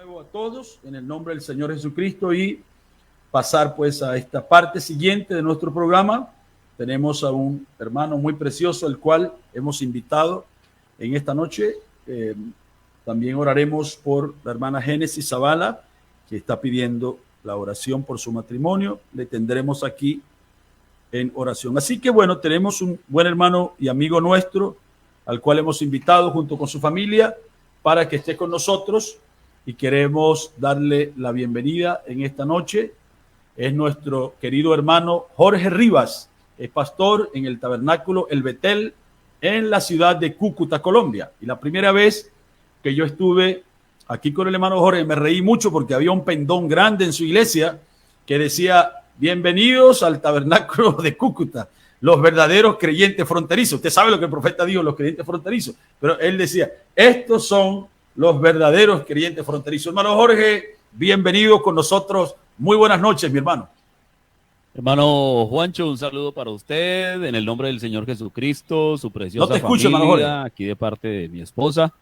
nuevo a todos en el nombre del Señor Jesucristo y pasar pues a esta parte siguiente de nuestro programa. Tenemos a un hermano muy precioso, el cual hemos invitado en esta noche. También oraremos por la hermana Génesis Zavala, que está pidiendo la oración por su matrimonio. Le tendremos aquí en oración. Así que bueno, tenemos un buen hermano y amigo nuestro, al cual hemos invitado junto con su familia para que esté con nosotros, y queremos darle la bienvenida en esta noche. Es nuestro querido hermano Jorge Rivas, es pastor en el Tabernáculo El Betel en la ciudad de Cúcuta, Colombia. Y la primera vez que yo estuve aquí con el hermano Jorge me reí mucho porque había un pendón grande en su iglesia que decía: bienvenidos al Tabernáculo de Cúcuta, los verdaderos creyentes fronterizos. Usted sabe lo que el profeta dijo, los creyentes fronterizos, pero él decía: estos son los verdaderos creyentes fronterizos. Hermano Jorge, bienvenido con nosotros. Muy buenas noches, mi hermano. Hermano Juancho, un saludo para usted en el nombre del Señor Jesucristo, su preciosa No te escucho, familia, hermano Jorge. aquí de parte de mi esposa,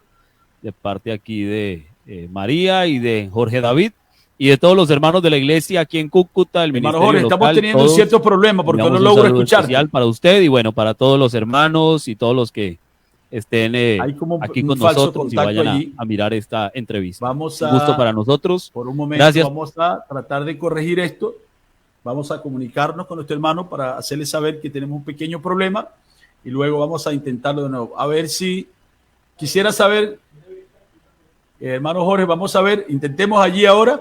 de parte aquí de María y de Jorge David y de todos los hermanos de la iglesia aquí en Cúcuta, el Hermano ministerio Jorge, local. estamos teniendo un cierto problema porque no logro escucharte. Especial para usted y bueno, para todos los hermanos y todos los que estén aquí con nosotros y vayan a mirar esta entrevista. Vamos un gusto para nosotros. Por un momento, gracias. Vamos a tratar de corregir esto. Vamos a comunicarnos con nuestro hermano para hacerle saber que tenemos un pequeño problema y luego vamos a intentarlo de nuevo. A ver si quisiera saber, hermano Jorge, vamos a ver, intentemos allí ahora.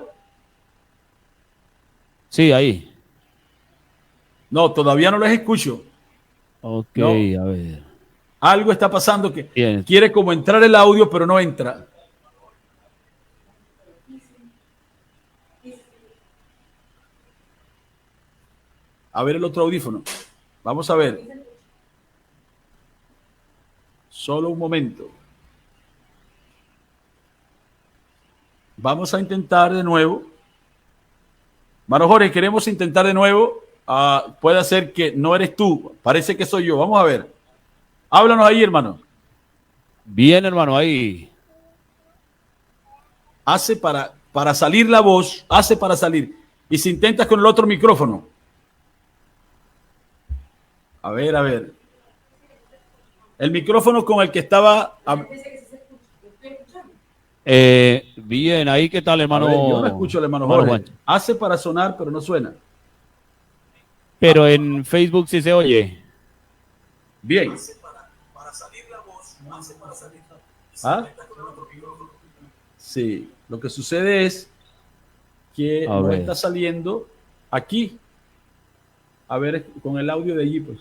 Sí, ahí. No, todavía no les escucho. Ok, no. A ver. Algo está pasando que Bien. Quiere como entrar el audio, pero no entra. A ver el otro audífono. Vamos a ver. Solo un momento. Vamos a intentar de nuevo. Mano Jorge, queremos intentar de nuevo. Puede ser que no eres tú. Parece que soy yo. Vamos a ver. Háblanos ahí, hermano. Bien, hermano, ahí. Hace para salir la voz. Hace para salir. Y si intentas con el otro micrófono. A ver. El micrófono con el que estaba. Bien, ahí, ¿qué tal, hermano? Ver, yo no escucho al hermano Jorge. Juancho. Hace para sonar, pero no suena. Pero en Facebook sí se oye. Bien. Hace para salir la voz. Hace para salir la voz. ¿Ah? Sí. Lo que sucede es que no está saliendo aquí. A ver, con el audio de allí, pues.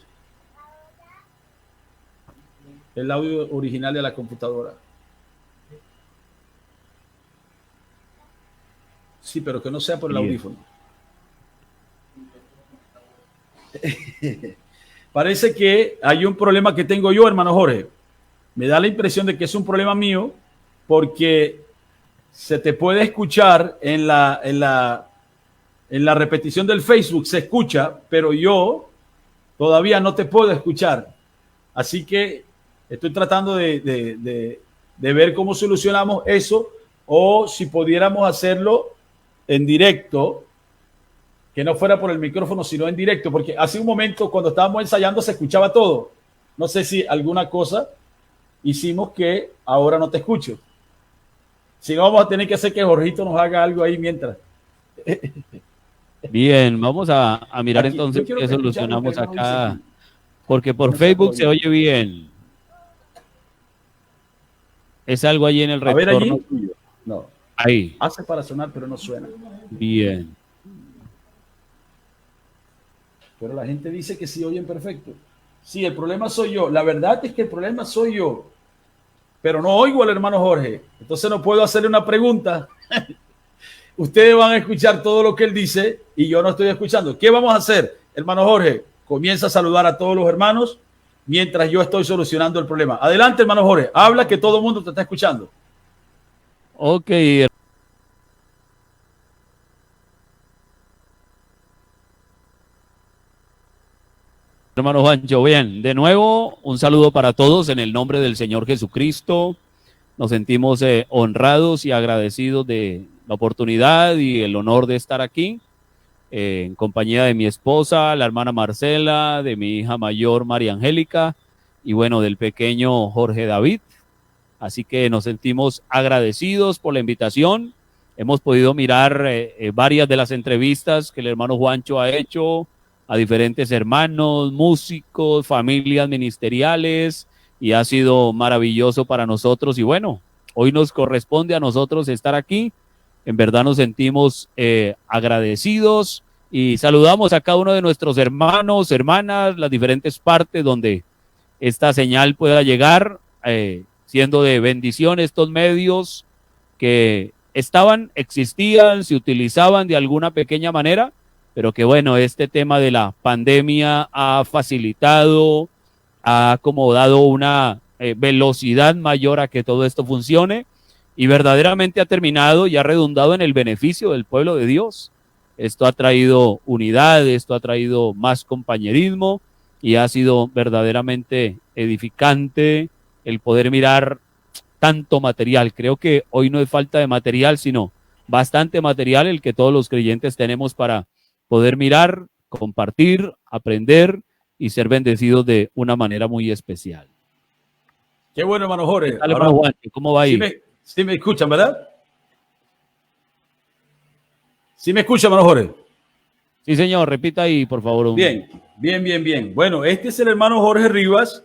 El audio original de la computadora. Sí, pero que no sea por el audífono. Parece que hay un problema que tengo yo, hermano Jorge. Me da la impresión de que es un problema mío porque se te puede escuchar en la repetición del Facebook, se escucha, pero yo todavía no te puedo escuchar. Así que estoy tratando de ver cómo solucionamos eso, o si pudiéramos hacerlo en directo, que no fuera por el micrófono, sino en directo, porque hace un momento cuando estábamos ensayando se escuchaba todo. No sé si alguna cosa hicimos que ahora no te escucho. Si no, vamos a tener que hacer que Jorgito nos haga algo ahí mientras. Bien, vamos a mirar aquí, entonces qué solucionamos acá, porque por Facebook se oye bien. Es algo allí en el retorno. A ver allí. No. Ahí. Hace para sonar, pero no suena. Bien. Pero la gente dice que sí oyen perfecto. Sí, el problema soy yo. La verdad es que el problema soy yo. Pero no oigo al hermano Jorge. Entonces no puedo hacerle una pregunta. Ustedes van a escuchar todo lo que él dice y yo no estoy escuchando. ¿Qué vamos a hacer, hermano Jorge? Comienza a saludar a todos los hermanos mientras yo estoy solucionando el problema. Adelante, hermano Jorge. Habla, que todo el mundo te está escuchando. Ok. Hermano Juancho, bien, de nuevo un saludo para todos en el nombre del Señor Jesucristo. Nos sentimos honrados y agradecidos de la oportunidad y el honor de estar aquí en compañía de mi esposa, la hermana Marcela, de mi hija mayor María Angélica y bueno, del pequeño Jorge David. Así que nos sentimos agradecidos por la invitación. Hemos podido mirar varias de las entrevistas que el hermano Juancho ha hecho a diferentes hermanos, músicos, familias ministeriales, y ha sido maravilloso para nosotros. Y bueno, hoy nos corresponde a nosotros estar aquí. En verdad nos sentimos agradecidos y saludamos a cada uno de nuestros hermanos, hermanas, las diferentes partes donde esta señal pueda llegar, siendo de bendición estos medios que existían, se utilizaban de alguna pequeña manera, pero que bueno, este tema de la pandemia ha facilitado, ha como dado una velocidad mayor a que todo esto funcione y verdaderamente ha terminado y ha redundado en el beneficio del pueblo de Dios. Esto ha traído unidad, esto ha traído más compañerismo y ha sido verdaderamente edificante el poder mirar tanto material. Creo que hoy no es falta de material, sino bastante material el que todos los creyentes tenemos para poder mirar, compartir, aprender y ser bendecidos de una manera muy especial. Qué bueno, hermano Jorge. Dale, hermano Juan, ¿cómo va ahí? Sí me escuchan, ¿verdad? Sí me escuchan, hermano Jorge. Sí, señor, repita ahí, por favor. Bien. Bueno, este es el hermano Jorge Rivas,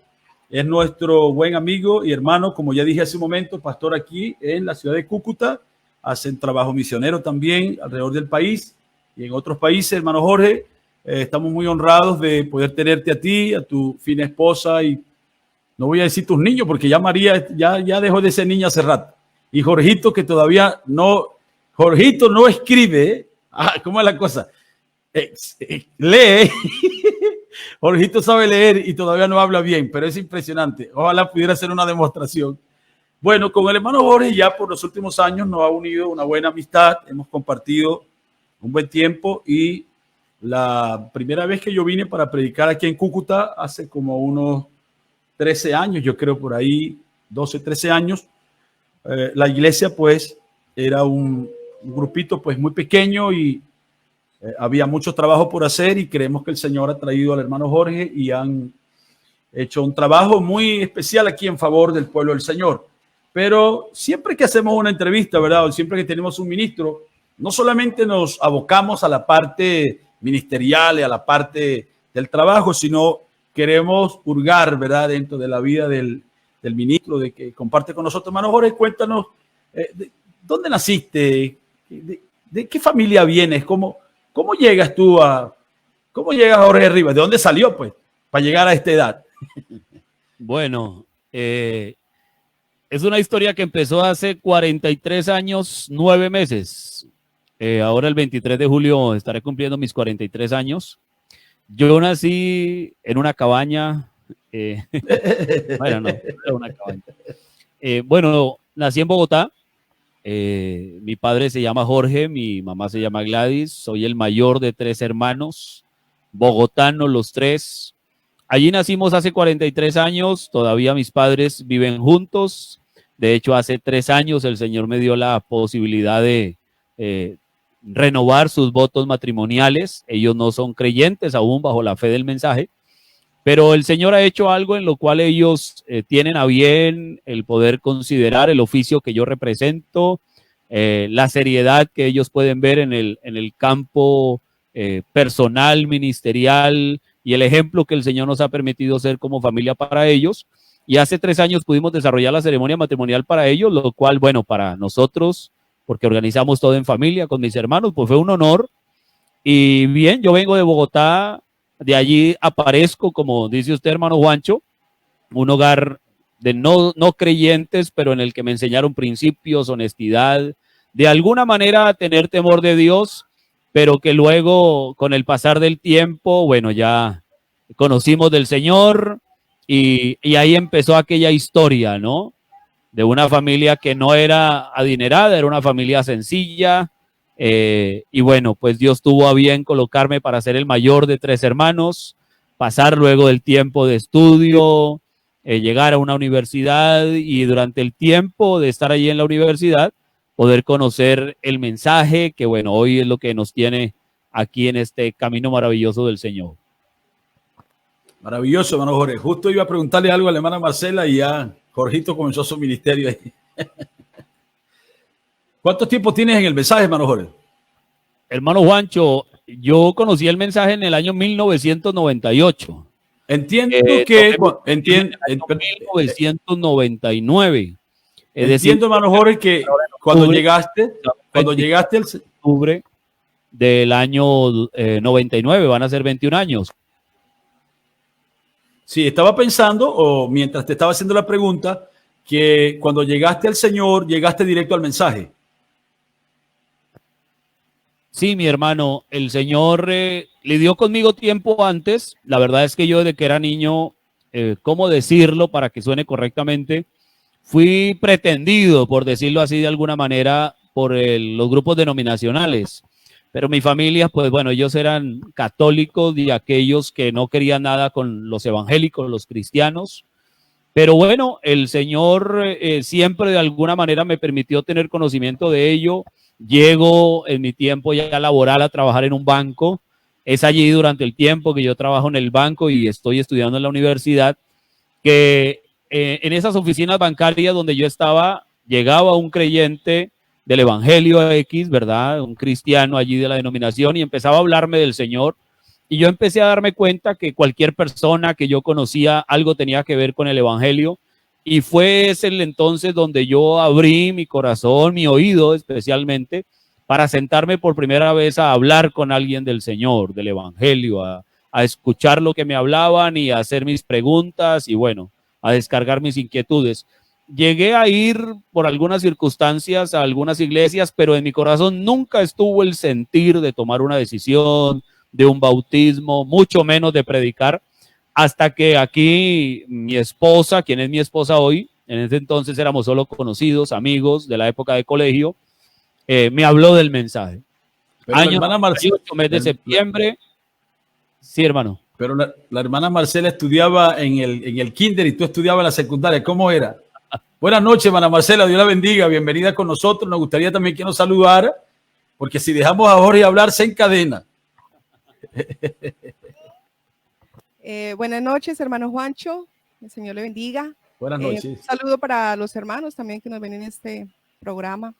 es nuestro buen amigo y hermano, como ya dije hace un momento, pastor aquí en la ciudad de Cúcuta, hacen trabajo misionero también alrededor del país y en otros países, hermano Jorge. Estamos muy honrados de poder tenerte a ti, a tu fina esposa y no voy a decir tus niños porque ya María ya dejó de ser niña hace rato. Y Jorgito que todavía no, Jorgito no escribe, ¿eh? ¿Cómo es la cosa? Lee. Jorgito sabe leer y todavía no habla bien, pero es impresionante. Ojalá pudiera hacer una demostración. Bueno, con el hermano Jorge ya por los últimos años nos ha unido una buena amistad. Hemos compartido un buen tiempo y la primera vez que yo vine para predicar aquí en Cúcuta, hace como unos 13 años, yo creo por ahí, 12, 13 años, la iglesia pues era un grupito pues muy pequeño y había mucho trabajo por hacer y creemos que el Señor ha traído al hermano Jorge y han hecho un trabajo muy especial aquí en favor del pueblo del Señor. Pero siempre que hacemos una entrevista, ¿verdad? O siempre que tenemos un ministro, no solamente nos abocamos a la parte ministerial y a la parte del trabajo, sino queremos hurgar, ¿verdad? Dentro de la vida del ministro, de que comparte con nosotros. Hermano Jorge, cuéntanos, ¿dónde naciste? ¿De qué familia vienes? ¿Cómo llegas tú cómo llegas a Jorge Rivas? ¿De dónde salió, pues, para llegar a esta edad? Bueno, es una historia que empezó hace 43 años, 9 meses. Ahora el 23 de julio estaré cumpliendo mis 43 años. Yo nací en una cabaña. Bueno, no, era una cabaña. Bueno, nací en Bogotá. Mi padre se llama Jorge, mi mamá se llama Gladys. Soy el mayor de 3 hermanos, bogotanos los 3. Allí nacimos hace 43 años. Todavía mis padres viven juntos. De hecho, hace 3 años el Señor me dio la posibilidad de renovar sus votos matrimoniales. Ellos no son creyentes aún bajo la fe del mensaje, pero el Señor ha hecho algo en lo cual ellos tienen a bien el poder considerar el oficio que yo represento, la seriedad que ellos pueden ver en el campo personal, ministerial y el ejemplo que el Señor nos ha permitido ser como familia para ellos. Y hace 3 años pudimos desarrollar la ceremonia matrimonial para ellos, lo cual, bueno, para nosotros, porque organizamos todo en familia con mis hermanos, pues fue un honor. Y bien, yo vengo de Bogotá, de allí aparezco, como dice usted, hermano Juancho, un hogar de no creyentes, pero en el que me enseñaron principios, honestidad, de alguna manera tener temor de Dios, pero que luego, con el pasar del tiempo, bueno, ya conocimos del Señor y ahí empezó aquella historia, ¿no? De una familia que no era adinerada, era una familia sencilla, y bueno, pues Dios tuvo a bien colocarme para ser el mayor de 3 hermanos, pasar luego del tiempo de estudio, llegar a una universidad y durante el tiempo de estar allí en la universidad, poder conocer el mensaje, que bueno, hoy es lo que nos tiene aquí en este camino maravilloso del Señor. Maravilloso, hermano Jorge. Justo iba a preguntarle algo a la hermana Marcela y ya Jorgito comenzó su ministerio ahí. ¿Cuánto tiempo tienes en el mensaje, hermano Jorge? Hermano Juancho, yo conocí el mensaje en el año 1998. Entiendo que... En el año 1999. Es decir, entiendo, hermano Jorge, que cuando llegaste al... octubre del año 99, van a ser 21 años. Sí, estaba pensando, o mientras te estaba haciendo la pregunta, que cuando llegaste al Señor, llegaste directo al mensaje. Sí, mi hermano, el Señor lidió conmigo tiempo antes. La verdad es que yo desde que era niño, ¿cómo decirlo para que suene correctamente? Fui pretendido, por decirlo así de alguna manera, por los grupos denominacionales. Pero mi familia, pues bueno, ellos eran católicos y aquellos que no querían nada con los evangélicos, los cristianos. Pero bueno, el Señor siempre de alguna manera me permitió tener conocimiento de ello. Llego en mi tiempo ya laboral a trabajar en un banco. Es allí durante el tiempo que yo trabajo en el banco y estoy estudiando en la universidad, que en esas oficinas bancarias donde yo estaba, llegaba un creyente del Evangelio X, ¿verdad? Un cristiano allí de la denominación y empezaba a hablarme del Señor. Y yo empecé a darme cuenta que cualquier persona que yo conocía algo tenía que ver con el Evangelio. Y fue ese el entonces donde yo abrí mi corazón, mi oído especialmente, para sentarme por primera vez a hablar con alguien del Señor, del Evangelio, a escuchar lo que me hablaban y a hacer mis preguntas y bueno, a descargar mis inquietudes. Llegué a ir por algunas circunstancias a algunas iglesias, pero en mi corazón nunca estuvo el sentir de tomar una decisión, de un bautismo, mucho menos de predicar, hasta que aquí mi esposa, quien es mi esposa hoy, en ese entonces éramos solo conocidos, amigos de la época de colegio, me habló del mensaje. Pero Año 98, mes de septiembre. Sí, hermano. Pero la hermana Marcela estudiaba en el kinder y tú estudiabas en la secundaria. ¿Cómo era? Buenas noches, hermana Marcela. Dios la bendiga. Bienvenida con nosotros. Nos gustaría también que nos saludara, porque si dejamos a Jorge hablar, se encadena. Buenas noches, hermano Juancho. El Señor le bendiga. Buenas noches. Un saludo para los hermanos también que nos ven en este programa.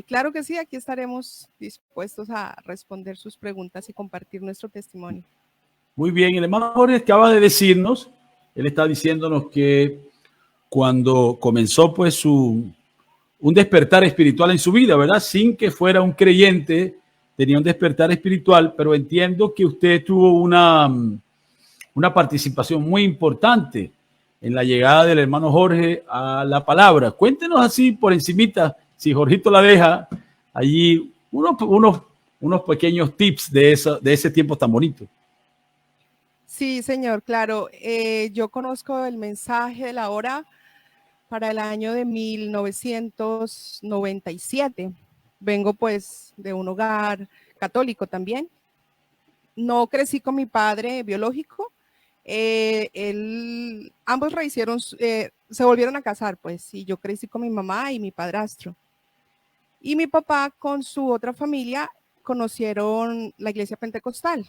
Claro que sí, aquí estaremos dispuestos a responder sus preguntas y compartir nuestro testimonio. Muy bien, el hermano Jorge acaba de decirnos, él está diciéndonos que cuando comenzó pues un despertar espiritual en su vida, ¿verdad? Sin que fuera un creyente, tenía un despertar espiritual, pero entiendo que usted tuvo una participación muy importante en la llegada del hermano Jorge a la palabra. Cuéntenos así por encimita, si Jorgito la deja, allí unos pequeños tips de ese tiempo tan bonito. Sí, señor, claro. Yo conozco el mensaje de la hora para el año de 1997. Vengo pues de un hogar católico también. No crecí con mi padre biológico. Ambos se volvieron a casar, pues, y yo crecí con mi mamá y mi padrastro. Y mi papá con su otra familia conocieron la iglesia pentecostal.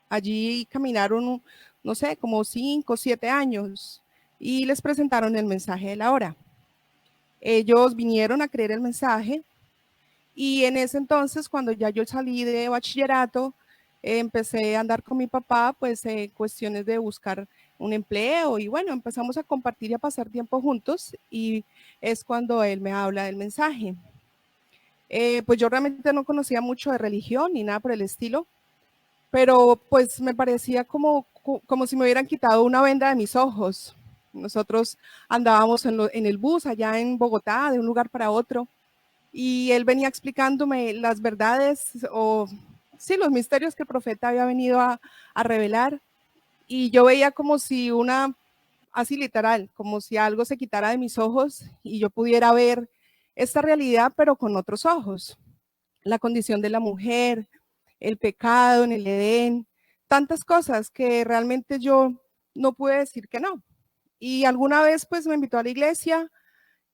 Allí caminaron, no sé, como 5 o 7 años y les presentaron el mensaje de la hora. Ellos vinieron a creer el mensaje y en ese entonces, cuando ya yo salí de bachillerato, empecé a andar con mi papá, pues cuestiones de buscar un empleo y bueno, empezamos a compartir y a pasar tiempo juntos y es cuando él me habla del mensaje. Pues yo realmente no conocía mucho de religión ni nada por el estilo, pero pues me parecía como si me hubieran quitado una venda de mis ojos. Nosotros andábamos en el bus allá en Bogotá, de un lugar para otro, y él venía explicándome las verdades o sí, los misterios que el profeta había venido a revelar, y yo veía como si así literal, como si algo se quitara de mis ojos y yo pudiera ver esta realidad, pero con otros ojos. La condición de la mujer, el pecado en el Edén, tantas cosas que realmente yo no pude decir que no. Y alguna vez pues me invitó a la iglesia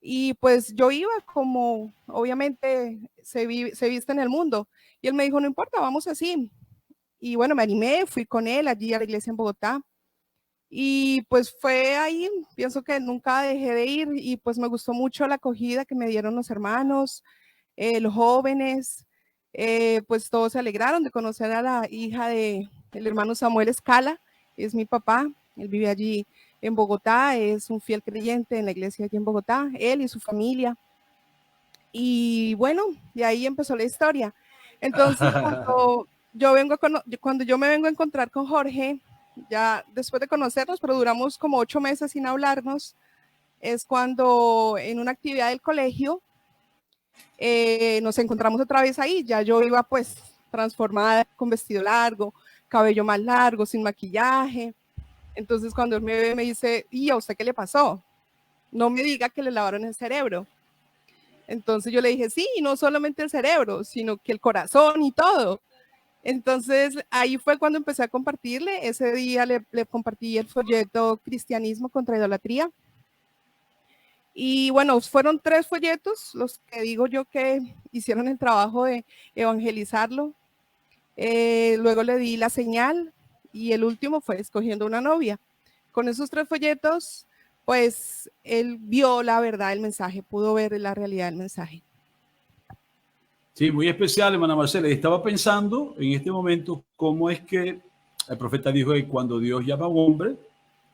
Y pues yo iba como, obviamente, se viste en el mundo. Y él me dijo, no importa, vamos así. Y bueno, me animé, fui con él allí a la iglesia en Bogotá. Y pues fue ahí, pienso que nunca dejé de ir y pues me gustó mucho la acogida que me dieron los hermanos, los jóvenes, pues todos se alegraron de conocer a la hija del hermano Samuel Escala, es mi papá, él vive allí en Bogotá, es un fiel creyente en la iglesia allí en Bogotá, él y su familia. Y bueno, de ahí empezó la historia. Entonces, cuando yo me vengo a encontrar con Jorge, ya después de conocernos, pero duramos como 8 meses sin hablarnos, es cuando en una actividad del colegio nos encontramos otra vez ahí. Ya yo iba pues transformada con vestido largo, cabello más largo, sin maquillaje. Entonces cuando él me ve me dice, ¿y a usted qué le pasó? No me diga que le lavaron el cerebro. Entonces yo le dije, sí, no solamente el cerebro, sino que el corazón y todo. Entonces ahí fue cuando empecé a compartirle. Ese día le compartí el folleto Cristianismo contra Idolatría. Y bueno, fueron 3 folletos los que digo yo que hicieron el trabajo de evangelizarlo. Luego le di La Señal y el último fue Escogiendo una novia. Con esos 3 folletos, pues él vio la verdad del mensaje, pudo ver la realidad del mensaje. Sí, muy especial, hermana Marcela. Estaba pensando en este momento cómo es que el profeta dijo que cuando Dios llama a un hombre,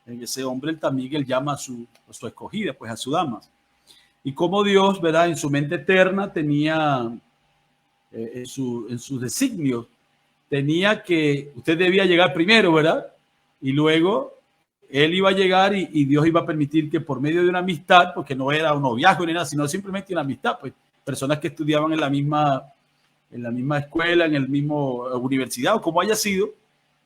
en ese hombre también él llama a su escogida, pues a su dama. Y cómo Dios, ¿verdad? En su mente eterna tenía, en sus designios, tenía que usted debía llegar primero, ¿verdad? Y luego él iba a llegar y Dios iba a permitir que por medio de una amistad, porque no era un noviazgo ni nada, sino simplemente una amistad, pues personas que estudiaban en la misma escuela, en el mismo universidad o como haya sido,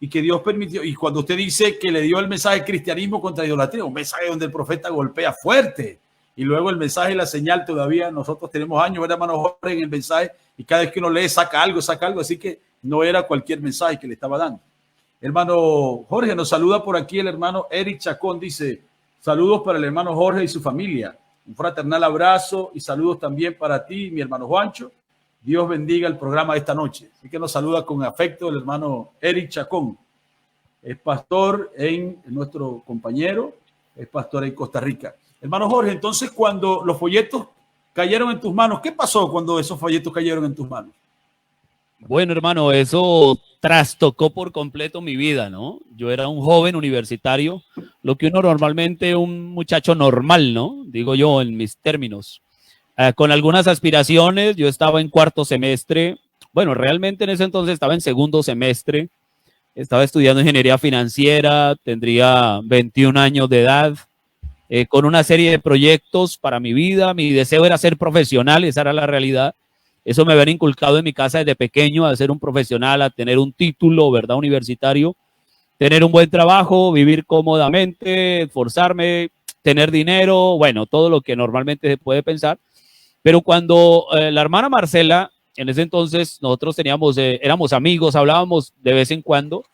y que Dios permitió. Y cuando usted dice que le dio el mensaje cristianismo contra idolatría, un mensaje donde el profeta golpea fuerte, y luego el mensaje y la señal todavía, nosotros tenemos años, ¿verdad, hermano Jorge? En el mensaje, y cada vez que uno lee saca algo, así que no era cualquier mensaje que le estaba dando. Hermano Jorge, nos saluda por aquí el hermano Eric Chacón, dice, saludos para el hermano Jorge y su familia, un fraternal abrazo y saludos también para ti, mi hermano Juancho. Dios bendiga el programa de esta noche. Así que nos saluda con afecto el hermano Eric Chacón. Es pastor nuestro compañero, es pastor en Costa Rica. Hermano Jorge, entonces cuando los folletos cayeron en tus manos, ¿qué pasó cuando esos folletos cayeron en tus manos? Bueno, hermano, eso trastocó por completo mi vida, ¿no? Yo era un joven universitario, lo que uno normalmente, un muchacho normal, ¿no? Digo yo en mis términos. Con algunas aspiraciones, yo estaba en 4º semestre, bueno, realmente en ese entonces estaba en 2º semestre, estaba estudiando ingeniería financiera, tendría 21 años de edad, con una serie de proyectos para mi vida, mi deseo era ser profesional, esa era la realidad. Eso me habían inculcado en mi casa desde pequeño, a ser un profesional, a tener un título, ¿verdad? Universitario, tener un buen trabajo, vivir cómodamente, esforzarme, tener dinero, bueno, todo lo que normalmente se puede pensar. Pero cuando la hermana Marcela, en ese entonces nosotros éramos amigos, hablábamos de vez en cuando,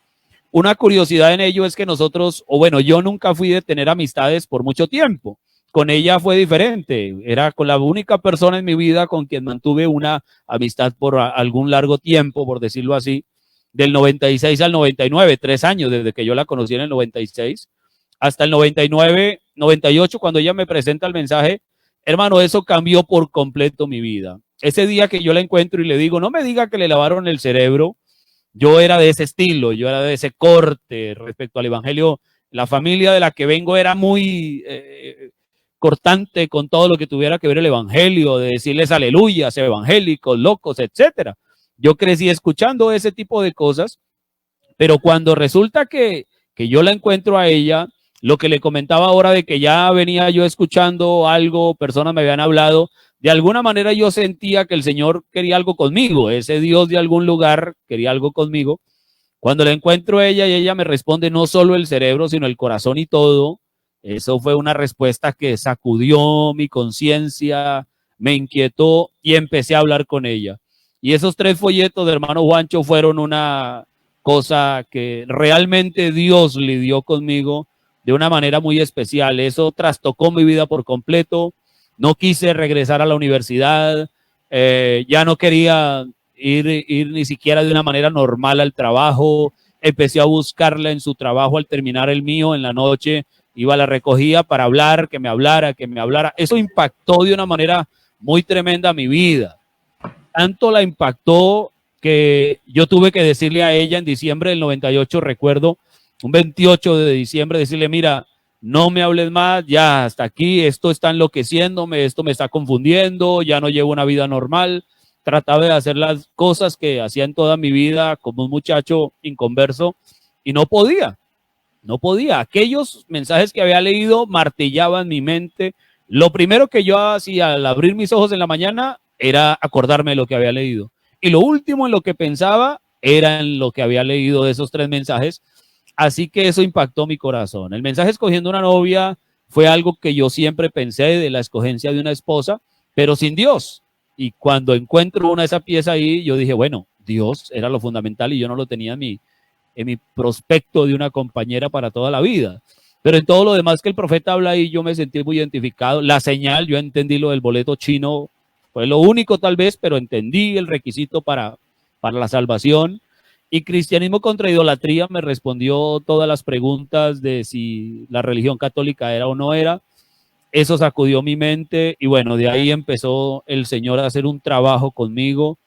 una curiosidad en ello es que nosotros, o bueno, yo nunca fui de tener amistades por mucho tiempo. Con ella fue diferente, era con la única persona en mi vida con quien mantuve una amistad por algún largo tiempo, por decirlo así, del 96 al 99, 3 años, desde que yo la conocí en el 96, hasta el 99, 98, cuando ella me presenta el mensaje. Hermano, eso cambió por completo mi vida. Ese día que yo la encuentro y le digo, no me diga que le lavaron el cerebro, yo era de ese estilo, yo era de ese corte respecto al evangelio. La familia de la que vengo era muy cortante con todo lo que tuviera que ver el evangelio, de decirles aleluyas, evangélicos, locos, etcétera. Yo crecí escuchando ese tipo de cosas, pero cuando resulta que yo la encuentro a ella, lo que le comentaba ahora de que ya venía yo escuchando algo, personas me habían hablado, de alguna manera yo sentía que el Señor quería algo conmigo, ese Dios de algún lugar quería algo conmigo. Cuando la encuentro a ella y ella me responde no solo el cerebro, sino el corazón y todo, eso fue una respuesta que sacudió mi conciencia, me inquietó y empecé a hablar con ella. Y esos 3 folletos de hermano Juancho fueron una cosa que realmente Dios lidió conmigo de una manera muy especial. Eso trastocó mi vida por completo. no quise regresar a la universidad, ya no quería ir ni siquiera de una manera normal al trabajo. Empecé a buscarla en su trabajo al terminar el mío en la noche, iba, la recogía para hablar, que me hablara, que me hablara. Eso impactó de una manera muy tremenda mi vida. Tanto la impactó que yo tuve que decirle a ella en diciembre del 98, recuerdo, un 28 de diciembre, decirle, mira, no me hables más, ya hasta aquí, esto está enloqueciéndome, esto me está confundiendo, ya no llevo una vida normal. Trataba de hacer las cosas que hacía en toda mi vida como un muchacho inconverso y no podía. Aquellos mensajes que había leído martillaban mi mente. Lo primero que yo hacía al abrir mis ojos en la mañana era acordarme de lo que había leído. Y lo último en lo que pensaba era en lo que había leído de esos 3 mensajes. Así que eso impactó mi corazón. El mensaje escogiendo una novia fue algo que yo siempre pensé de la escogencia de una esposa, pero sin Dios. Y cuando encuentro esa pieza ahí, yo dije, bueno, Dios era lo fundamental y yo no lo tenía en mi prospecto de una compañera para toda la vida. Pero en todo lo demás que el profeta habla ahí, yo me sentí muy identificado. La señal, yo entendí lo del boleto chino, fue lo único tal vez, pero entendí el requisito para la salvación. Y Cristianismo contra Idolatría me respondió todas las preguntas de si la religión católica era o no era. Eso sacudió mi mente y bueno, de ahí empezó el Señor a hacer un trabajo conmigo.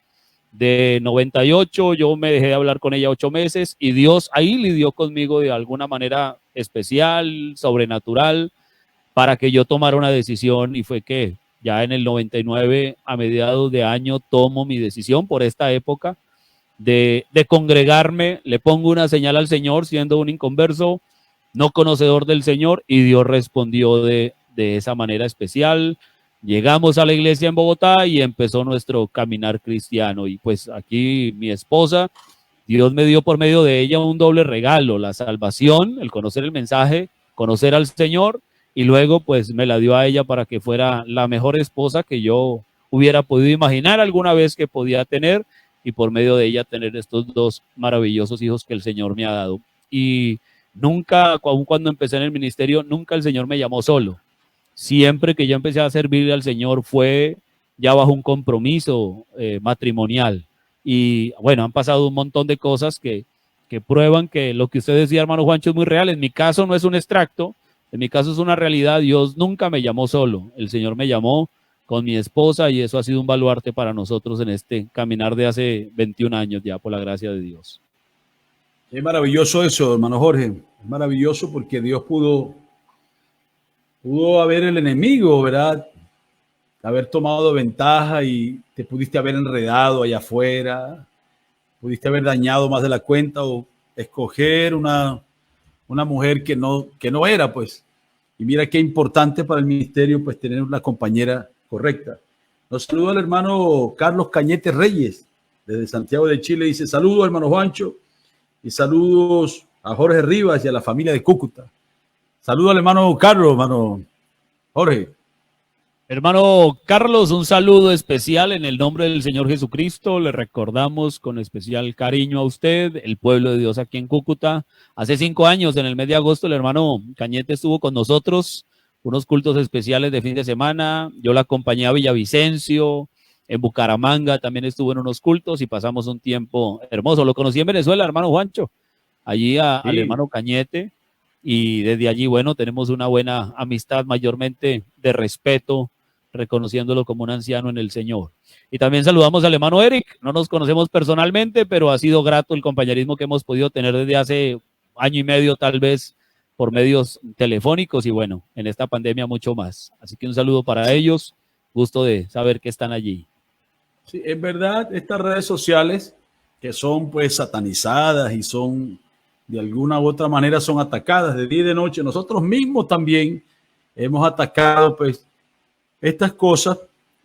De 98, yo me dejé de hablar con ella 8 meses y Dios ahí lidió conmigo de alguna manera especial, sobrenatural, para que yo tomara una decisión y fue que ya en el 99, a mediados de año, tomo mi decisión por esta época de congregarme, le pongo una señal al Señor siendo un inconverso, no conocedor del Señor y Dios respondió de esa manera especial. Llegamos a la iglesia en Bogotá y empezó nuestro caminar cristiano. Y pues aquí mi esposa, Dios me dio por medio de ella un doble regalo, la salvación, el conocer el mensaje, conocer al Señor, y luego pues me la dio a ella para que fuera la mejor esposa que yo hubiera podido imaginar alguna vez que podía tener, y por medio de ella tener estos 2 maravillosos hijos que el Señor me ha dado. Y nunca, aun cuando empecé en el ministerio, nunca el Señor me llamó solo. Siempre que yo empecé a servirle al Señor fue ya bajo un compromiso matrimonial. Y bueno, han pasado un montón de cosas que prueban que lo que usted decía, hermano Juancho, es muy real. En mi caso no es un extracto, en mi caso es una realidad. Dios nunca me llamó solo, el Señor me llamó con mi esposa y eso ha sido un baluarte para nosotros en este caminar de hace 21 años ya, por la gracia de Dios. Es maravilloso eso, hermano Jorge. Es maravilloso porque Dios pudo haber el enemigo, ¿verdad? Haber tomado ventaja y te pudiste haber enredado allá afuera, pudiste haber dañado más de la cuenta o escoger una mujer que no era, pues. Y mira qué importante para el ministerio, pues, tener una compañera correcta. Nos saluda el hermano Carlos Cañete Reyes, desde Santiago de Chile. Dice, saludos, hermano Juancho, y saludos a Jorge Rivas y a la familia de Cúcuta. Saludos al hermano Carlos, hermano Jorge. Hermano Carlos, un saludo especial en el nombre del Señor Jesucristo. Le recordamos con especial cariño a usted, el pueblo de Dios aquí en Cúcuta. Hace 5 años, en el mes de agosto, el hermano Cañete estuvo con nosotros, unos cultos especiales de fin de semana. Yo la acompañé a Villavicencio, en Bucaramanga también estuvo en unos cultos y pasamos un tiempo hermoso. Lo conocí en Venezuela, hermano Juancho, allí al hermano Cañete. Y desde allí, bueno, tenemos una buena amistad, mayormente de respeto, reconociéndolo como un anciano en el Señor. Y también saludamos al hermano Eric. No nos conocemos personalmente, pero ha sido grato el compañerismo que hemos podido tener desde hace año y medio, tal vez, por medios telefónicos y bueno, en esta pandemia mucho más. Así que un saludo para ellos. Gusto de saber que están allí. Sí, es verdad, estas redes sociales que son pues satanizadas y son de alguna u otra manera son atacadas de día y de noche. Nosotros mismos también hemos atacado pues estas cosas,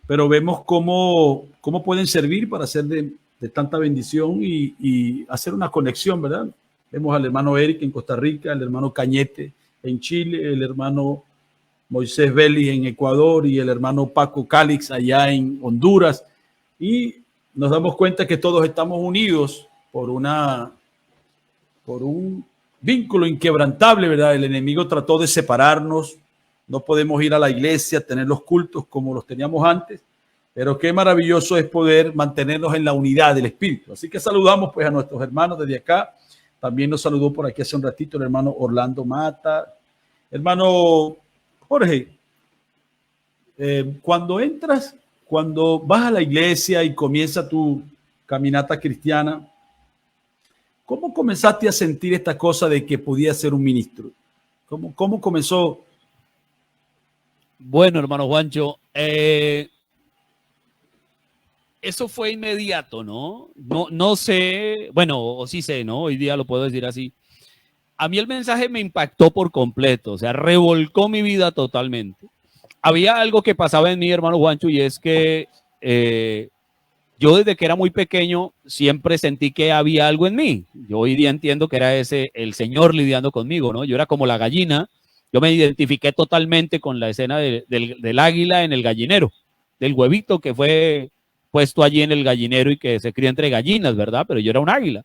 pero vemos cómo pueden servir para hacer de tanta bendición y hacer una conexión, ¿verdad? Vemos al hermano Eric en Costa Rica, el hermano Cañete en Chile, el hermano Moisés Vélez en Ecuador y el hermano Paco Cálix allá en Honduras. Y nos damos cuenta que todos estamos unidos por un vínculo inquebrantable, ¿verdad? El enemigo trató de separarnos no podemos ir a la iglesia, tener los cultos como los teníamos antes, pero qué maravilloso es poder mantenernos en la unidad del Espíritu. Así que saludamos pues a nuestros hermanos desde acá. También nos saludó por aquí hace un ratito el hermano Orlando Mata. Hermano Jorge, cuando vas a la iglesia y comienza tu caminata cristiana, ¿cómo comenzaste a sentir esta cosa de que podías ser un ministro? ¿Cómo comenzó? Bueno, hermano Juancho, eso fue inmediato, ¿no? No sé, bueno, o sí sé, ¿no? Hoy día lo puedo decir así. A mí el mensaje me impactó por completo, o sea, revolcó mi vida totalmente. Había algo que pasaba en mí, hermano Juancho, y es que yo desde que era muy pequeño siempre sentí que había algo en mí. Yo hoy día entiendo que era el Señor lidiando conmigo, ¿no? Yo era como la gallina. Yo me identifiqué totalmente con la escena del águila en el gallinero, del huevito que fue puesto allí en el gallinero y que se cría entre gallinas, ¿verdad? Pero yo era un águila.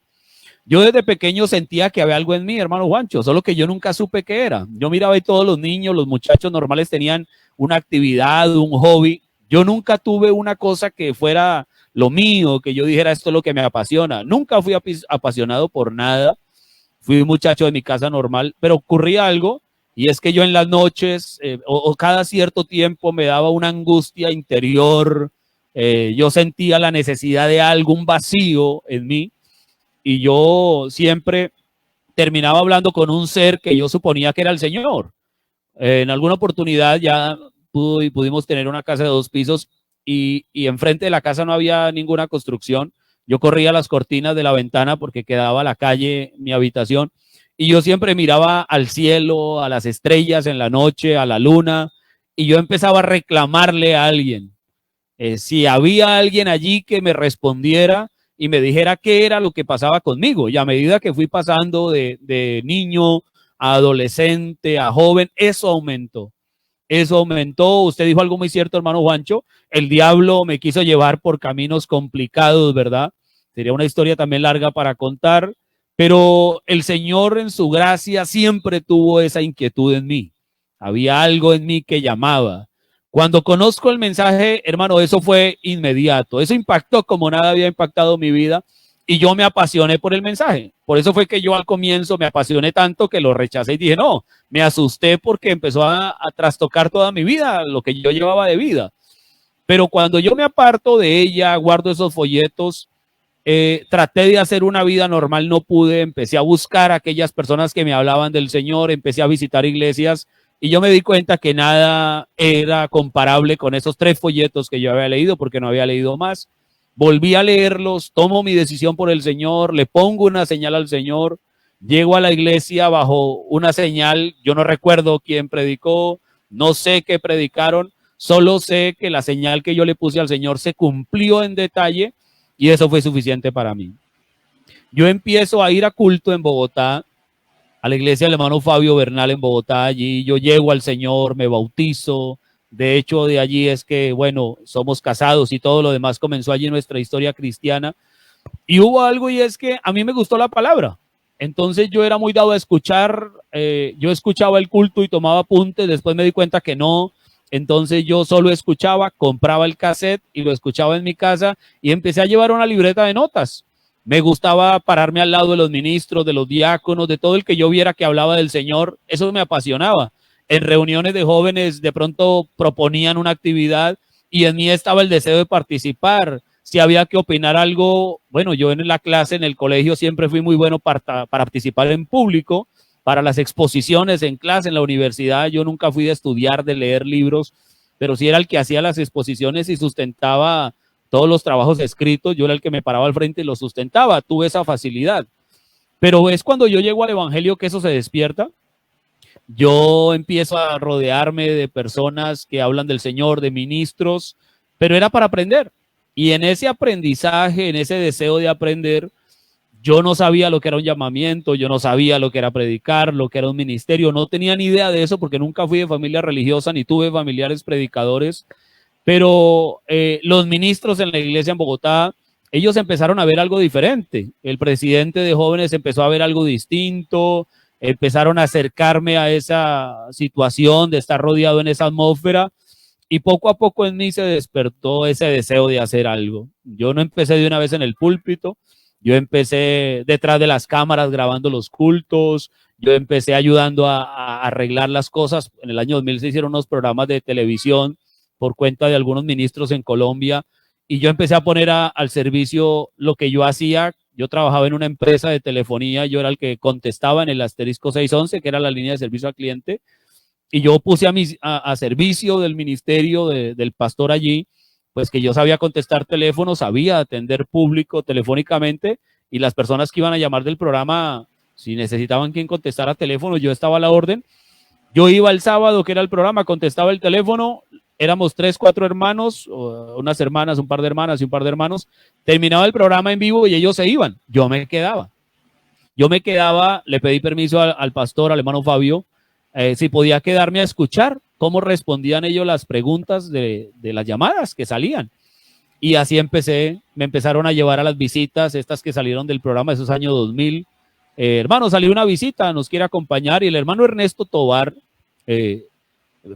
Yo desde pequeño sentía que había algo en mí, hermano Juancho, solo que yo nunca supe qué era. Yo miraba y todos los niños, los muchachos normales tenían una actividad, un hobby. Yo nunca tuve una cosa que fuera lo mío, que yo dijera esto es lo que me apasiona. Nunca fui apasionado por nada. Fui un muchacho de mi casa normal, pero ocurría algo y es que yo en las noches o cada cierto tiempo me daba una angustia interior. Yo sentía la necesidad de algo, un vacío en mí, y yo siempre terminaba hablando con un ser que yo suponía que era el Señor. En alguna oportunidad ya pudimos tener una casa de 2 pisos y enfrente de la casa no había ninguna construcción. Yo corría las cortinas de la ventana porque quedaba a la calle mi habitación y yo siempre miraba al cielo, a las estrellas en la noche, a la luna, y yo empezaba a reclamarle a alguien. Si había alguien allí que me respondiera y me dijera qué era lo que pasaba conmigo. Y a medida que fui pasando de niño a adolescente, a joven, eso aumentó. Eso aumentó. Usted dijo algo muy cierto, hermano Juancho. El diablo me quiso llevar por caminos complicados, ¿verdad? Sería una historia también larga para contar, pero el Señor en su gracia siempre tuvo esa inquietud en mí. Había algo en mí que llamaba. Cuando conozco el mensaje, hermano, eso fue inmediato. Eso impactó como nada había impactado mi vida y yo me apasioné por el mensaje. Por eso fue que yo al comienzo me apasioné tanto que lo rechacé y dije, no, me asusté porque empezó a trastocar toda mi vida, lo que yo llevaba de vida. Pero cuando yo me aparto de ella, guardo esos folletos, traté de hacer una vida normal, no pude, empecé a buscar a aquellas personas que me hablaban del Señor, empecé a visitar iglesias. Y yo me di cuenta que nada era comparable con esos 3 folletos que yo había leído porque no había leído más. Volví a leerlos, tomo mi decisión por el Señor, le pongo una señal al Señor, llego a la iglesia bajo una señal, yo no recuerdo quién predicó, no sé qué predicaron, solo sé que la señal que yo le puse al Señor se cumplió en detalle y eso fue suficiente para mí. Yo empiezo a ir a culto en Bogotá, a la iglesia del hermano Fabio Bernal en Bogotá. Allí yo llego al Señor, me bautizo. De hecho, de allí es que, bueno, somos casados y todo lo demás comenzó allí nuestra historia cristiana. Y hubo algo y es que a mí me gustó la palabra. Entonces yo era muy dado a escuchar, yo escuchaba el culto y tomaba apuntes, después me di cuenta que no. Entonces yo solo escuchaba, compraba el cassette y lo escuchaba en mi casa y empecé a llevar una libreta de notas. Me gustaba pararme al lado de los ministros, de los diáconos, de todo el que yo viera que hablaba del Señor. Eso me apasionaba. En reuniones de jóvenes de pronto proponían una actividad y en mí estaba el deseo de participar. Si había que opinar algo, bueno, yo en la clase, en el colegio, siempre fui muy bueno para participar en público, para las exposiciones en clase, en la universidad. Yo nunca fui de estudiar, de leer libros, pero sí era el que hacía las exposiciones y sustentaba todos los trabajos escritos. Yo era el que me paraba al frente y los sustentaba. Tuve esa facilidad. Pero es cuando yo llego al evangelio que eso se despierta. Yo empiezo a rodearme de personas que hablan del Señor, de ministros, pero era para aprender. Y en ese aprendizaje, en ese deseo de aprender, yo no sabía lo que era un llamamiento, yo no sabía lo que era predicar, lo que era un ministerio, no tenía ni idea de eso porque nunca fui de familia religiosa ni tuve familiares predicadores. Pero los ministros en la iglesia en Bogotá, ellos empezaron a ver algo diferente. El presidente de jóvenes empezó a ver algo distinto. empezaron a acercarme a esa situación de estar rodeado en esa atmósfera y poco a poco en mí se despertó ese deseo de hacer algo. Yo no empecé de una vez en el púlpito, yo empecé detrás de las cámaras grabando los cultos, yo empecé ayudando a arreglar las cosas. En el año 2000 se hicieron unos programas de televisión por cuenta de algunos ministros en Colombia y yo empecé a poner al servicio lo que yo hacía. Yo trabajaba en una empresa de telefonía, yo era el que contestaba en el asterisco 611, que era la línea de servicio al cliente, y yo puse a servicio del ministerio, del pastor allí, pues que yo sabía contestar teléfono, sabía atender público telefónicamente, y las personas que iban a llamar del programa, si necesitaban quien contestara teléfono, yo estaba a la orden. Yo iba el sábado, que era el programa, contestaba el teléfono, éramos 3, 4 hermanos, unas hermanas, un par de hermanas y un par de hermanos. Terminaba el programa en vivo y ellos se iban. Yo me quedaba, le pedí permiso al pastor, al hermano Fabio, si podía quedarme a escuchar cómo respondían ellos las preguntas de las llamadas que salían. Y así me empezaron a llevar a las visitas, estas que salieron del programa, esos años 2000. Hermano, salió una visita, nos quiere acompañar, y el hermano Ernesto Tobar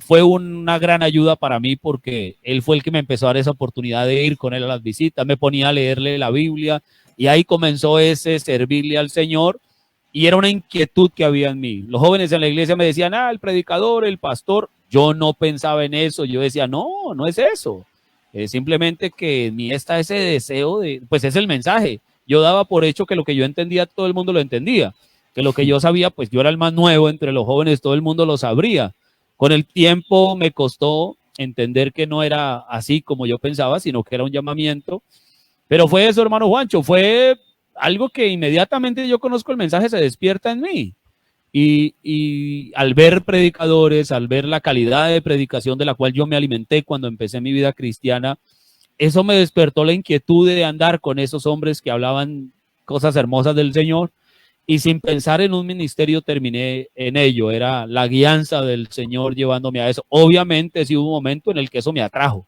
fue una gran ayuda para mí porque él fue el que me empezó a dar esa oportunidad de ir con él a las visitas, me ponía a leerle la Biblia y ahí comenzó ese servirle al Señor y era una inquietud que había en mí. Los jóvenes en la iglesia me decían, el predicador, el pastor. Yo no pensaba en eso, yo decía, no es eso. Simplemente que en mí está ese deseo pues es el mensaje. Yo daba por hecho que lo que yo entendía todo el mundo lo entendía, que lo que yo sabía, pues yo era el más nuevo entre los jóvenes, todo el mundo lo sabría. Con el tiempo me costó entender que no era así como yo pensaba, sino que era un llamamiento. Pero fue eso, hermano Juancho, fue algo que inmediatamente yo conozco el mensaje, se despierta en mí. Y al ver predicadores, al ver la calidad de predicación de la cual yo me alimenté cuando empecé mi vida cristiana, eso me despertó la inquietud de andar con esos hombres que hablaban cosas hermosas del Señor. Y sin pensar en un ministerio terminé en ello, era la guianza del Señor llevándome a eso. Obviamente sí hubo un momento en el que eso me atrajo,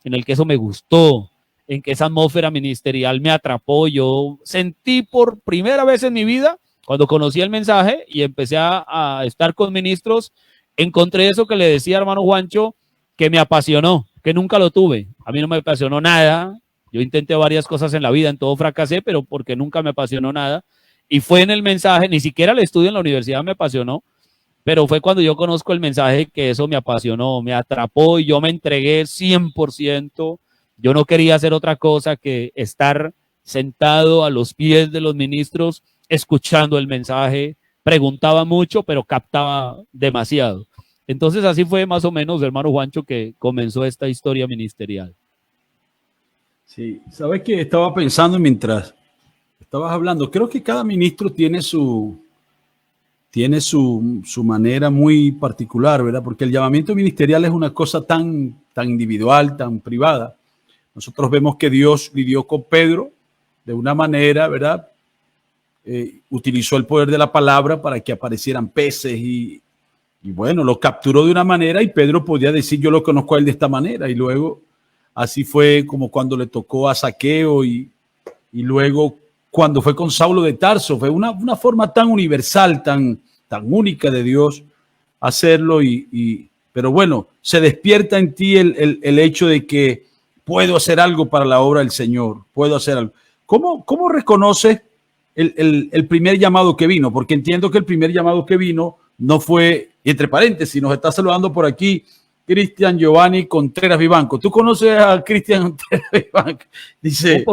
en el que eso me gustó, en que esa atmósfera ministerial me atrapó. Yo sentí por primera vez en mi vida, cuando conocí el mensaje y empecé a estar con ministros, encontré eso que le decía hermano Juancho, que me apasionó, que nunca lo tuve. A mí no me apasionó nada, yo intenté varias cosas en la vida, en todo fracasé, pero porque nunca me apasionó nada. Y fue en el mensaje, ni siquiera el estudio en la universidad me apasionó, pero fue cuando yo conozco el mensaje que eso me apasionó, me atrapó y yo me entregué 100%. Yo no quería hacer otra cosa que estar sentado a los pies de los ministros, escuchando el mensaje. Preguntaba mucho, pero captaba demasiado. Entonces así fue más o menos, hermano Juancho, que comenzó esta historia ministerial. Sí, sabes que estaba pensando mientras estabas hablando, creo que cada ministro tiene su manera muy particular, ¿verdad? Porque el llamamiento ministerial es una cosa tan individual, tan privada. Nosotros vemos que Dios lidió con Pedro de una manera, ¿verdad? Utilizó el poder de la palabra para que aparecieran peces y bueno, lo capturó de una manera y Pedro podía decir, yo lo conozco a él de esta manera. Y luego, así fue como cuando le tocó a Zaqueo y luego cuando fue con Saulo de Tarso, fue una forma tan universal, tan única de Dios hacerlo. Pero bueno, se despierta en ti el hecho de que puedo hacer algo para la obra del Señor, puedo hacer algo. ¿Cómo reconoces el primer llamado que vino? Porque entiendo que el primer llamado que vino no fue, entre paréntesis, nos está saludando por aquí Cristian Giovanni Contreras Vivanco. ¿Tú conoces a Cristian Contreras Vivanco? Dice,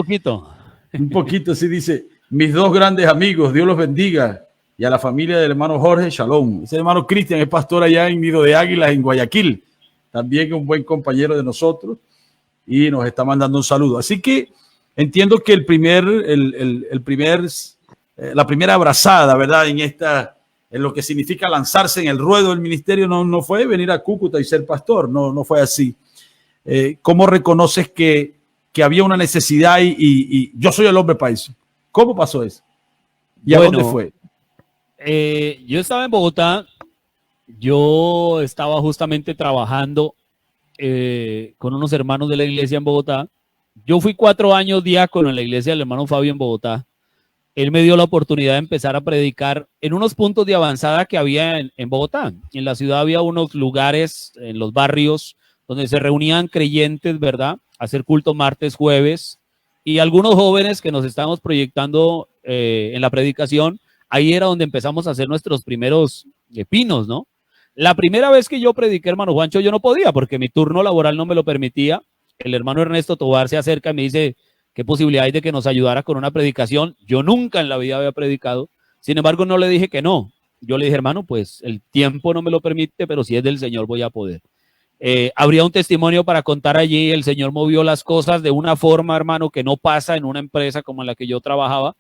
un poquito, sí, dice, mis dos grandes amigos, Dios los bendiga, y a la familia del hermano Jorge, shalom. Ese hermano Cristian es pastor allá en Nido de Águilas, en Guayaquil, también un buen compañero de nosotros, y nos está mandando un saludo. Así que entiendo que la primera abrazada, ¿verdad? En lo que significa lanzarse en el ruedo del ministerio no fue venir a Cúcuta y ser pastor, no fue así. ¿Cómo reconoces que había una necesidad y yo soy el hombre para eso? ¿Cómo pasó eso? ¿Y a dónde fue? Yo estaba en Bogotá, yo estaba justamente trabajando con unos hermanos de la iglesia en Bogotá. Yo fui 4 años diácono en la iglesia del hermano Fabio en Bogotá. él me dio la oportunidad de empezar a predicar en unos puntos de avanzada que había en Bogotá. En la ciudad había unos lugares, en los barrios, donde se reunían creyentes, ¿verdad? A hacer culto martes, jueves, y algunos jóvenes que nos estábamos proyectando en la predicación, ahí era donde empezamos a hacer nuestros primeros pinos, ¿no? La primera vez que yo prediqué, hermano Juancho, yo no podía porque mi turno laboral no me lo permitía. El hermano Ernesto Tobar se acerca y me dice, ¿qué posibilidad hay de que nos ayudara con una predicación? Yo nunca en la vida había predicado. Sin embargo, no le dije que no. Yo le dije, hermano, pues el tiempo no me lo permite, pero si es del Señor voy a poder. Habría un testimonio para contar allí. El Señor movió las cosas de una forma, hermano, que no pasa en una empresa como en la que yo trabajaba.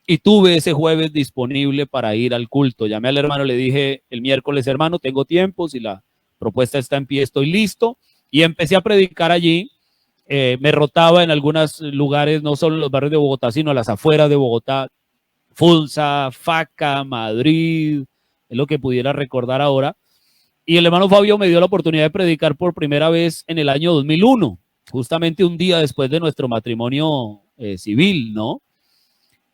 Y tuve ese jueves disponible para ir al culto. Llamé al hermano, le dije el miércoles, hermano, tengo tiempo, si la propuesta está en pie, estoy listo. Y empecé a predicar allí. Me rotaba en algunos lugares, no solo en los barrios de Bogotá, sino a las afueras de Bogotá, Fulsa, Faca, Madrid, es lo que pudiera recordar ahora. Y el hermano Fabio me dio la oportunidad de predicar por primera vez en el año 2001, justamente un día después de nuestro matrimonio civil, ¿no?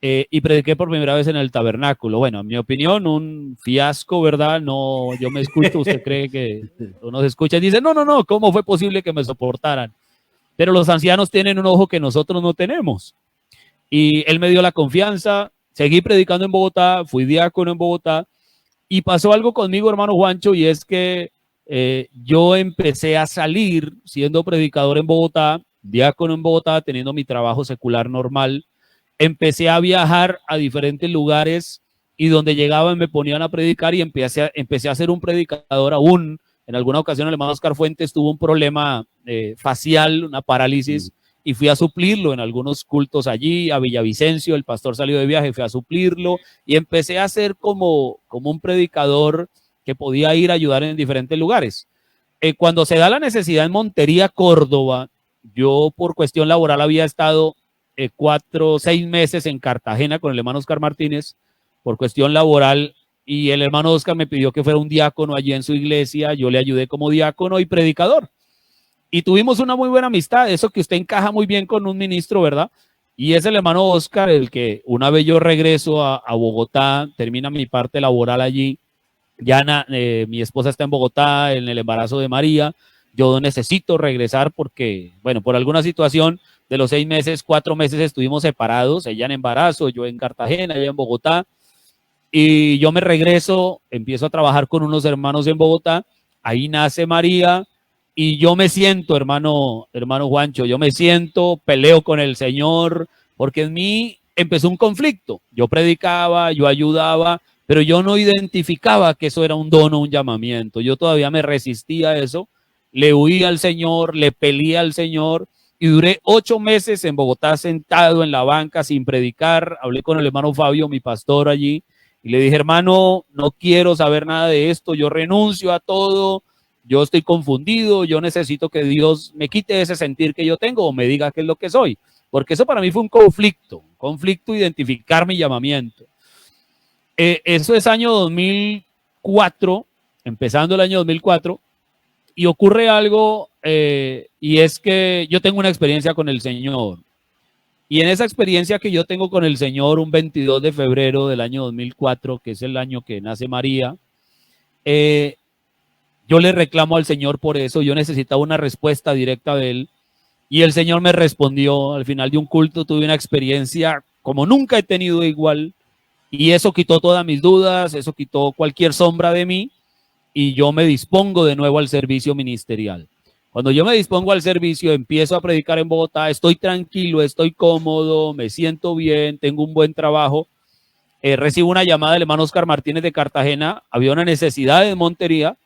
Y prediqué por primera vez en el tabernáculo. Bueno, en mi opinión, un fiasco, ¿verdad? No, yo me escucho, usted cree que uno se escucha y dice, no, ¿cómo fue posible que me soportaran? Pero los ancianos tienen un ojo que nosotros no tenemos. Y él me dio la confianza, seguí predicando en Bogotá, fui diácono en Bogotá, y pasó algo conmigo, hermano Juancho, y es que yo empecé a salir siendo predicador en Bogotá, diácono en Bogotá, teniendo mi trabajo secular normal. Empecé a viajar a diferentes lugares y donde llegaban me ponían a predicar y empecé a ser un predicador aún. En alguna ocasión el hermano Oscar Fuentes tuvo un problema facial, una parálisis, y fui a suplirlo en algunos cultos allí, a Villavicencio, el pastor salió de viaje, fui a suplirlo y empecé a ser como un predicador que podía ir a ayudar en diferentes lugares. Cuando se da la necesidad en Montería, Córdoba, yo por cuestión laboral había estado 6 meses en Cartagena con el hermano Oscar Martínez por cuestión laboral y el hermano Oscar me pidió que fuera un diácono allí en su iglesia, yo le ayudé como diácono y predicador y tuvimos una muy buena amistad, eso que usted encaja muy bien con un ministro, ¿verdad? Y es el hermano Oscar el que una vez yo regreso a Bogotá, termina mi parte laboral allí, ya mi esposa está en Bogotá en el embarazo de María, yo necesito regresar porque, bueno, por alguna situación de los 6 meses, 4 meses estuvimos separados, ella en embarazo, yo en Cartagena, ella en Bogotá, y yo me regreso, empiezo a trabajar con unos hermanos en Bogotá, ahí nace María, y yo me siento, hermano Juancho, yo me siento, peleo con el Señor, porque en mí empezó un conflicto, yo predicaba, yo ayudaba, pero yo no identificaba que eso era un don o un llamamiento, yo todavía me resistía a eso, le huí al Señor, le peleé al Señor, y duré 8 meses en Bogotá sentado en la banca sin predicar. Hablé con el hermano Fabio, mi pastor allí, y le dije, hermano, no quiero saber nada de esto, yo renuncio a todo, yo estoy confundido, yo necesito que Dios me quite ese sentir que yo tengo o me diga qué es lo que soy, porque eso para mí fue un conflicto identificar mi llamamiento. Eso es año 2004, empezando el año 2004, y ocurre algo, y es que yo tengo una experiencia con el Señor. Y en esa experiencia que yo tengo con el Señor, un 22 de febrero del año 2004, que es el año que nace María, yo le reclamo al Señor por eso. Yo necesitaba una respuesta directa de Él. Y el Señor me respondió. Al final de un culto tuve una experiencia como nunca he tenido igual. Y eso quitó todas mis dudas, eso quitó cualquier sombra de mí. Y yo me dispongo de nuevo al servicio ministerial. Cuando yo me dispongo al servicio, empiezo a predicar en Bogotá, estoy tranquilo, estoy cómodo, me siento bien, tengo un buen trabajo. Recibo una llamada del hermano Oscar Martínez de Cartagena, había una necesidad en Montería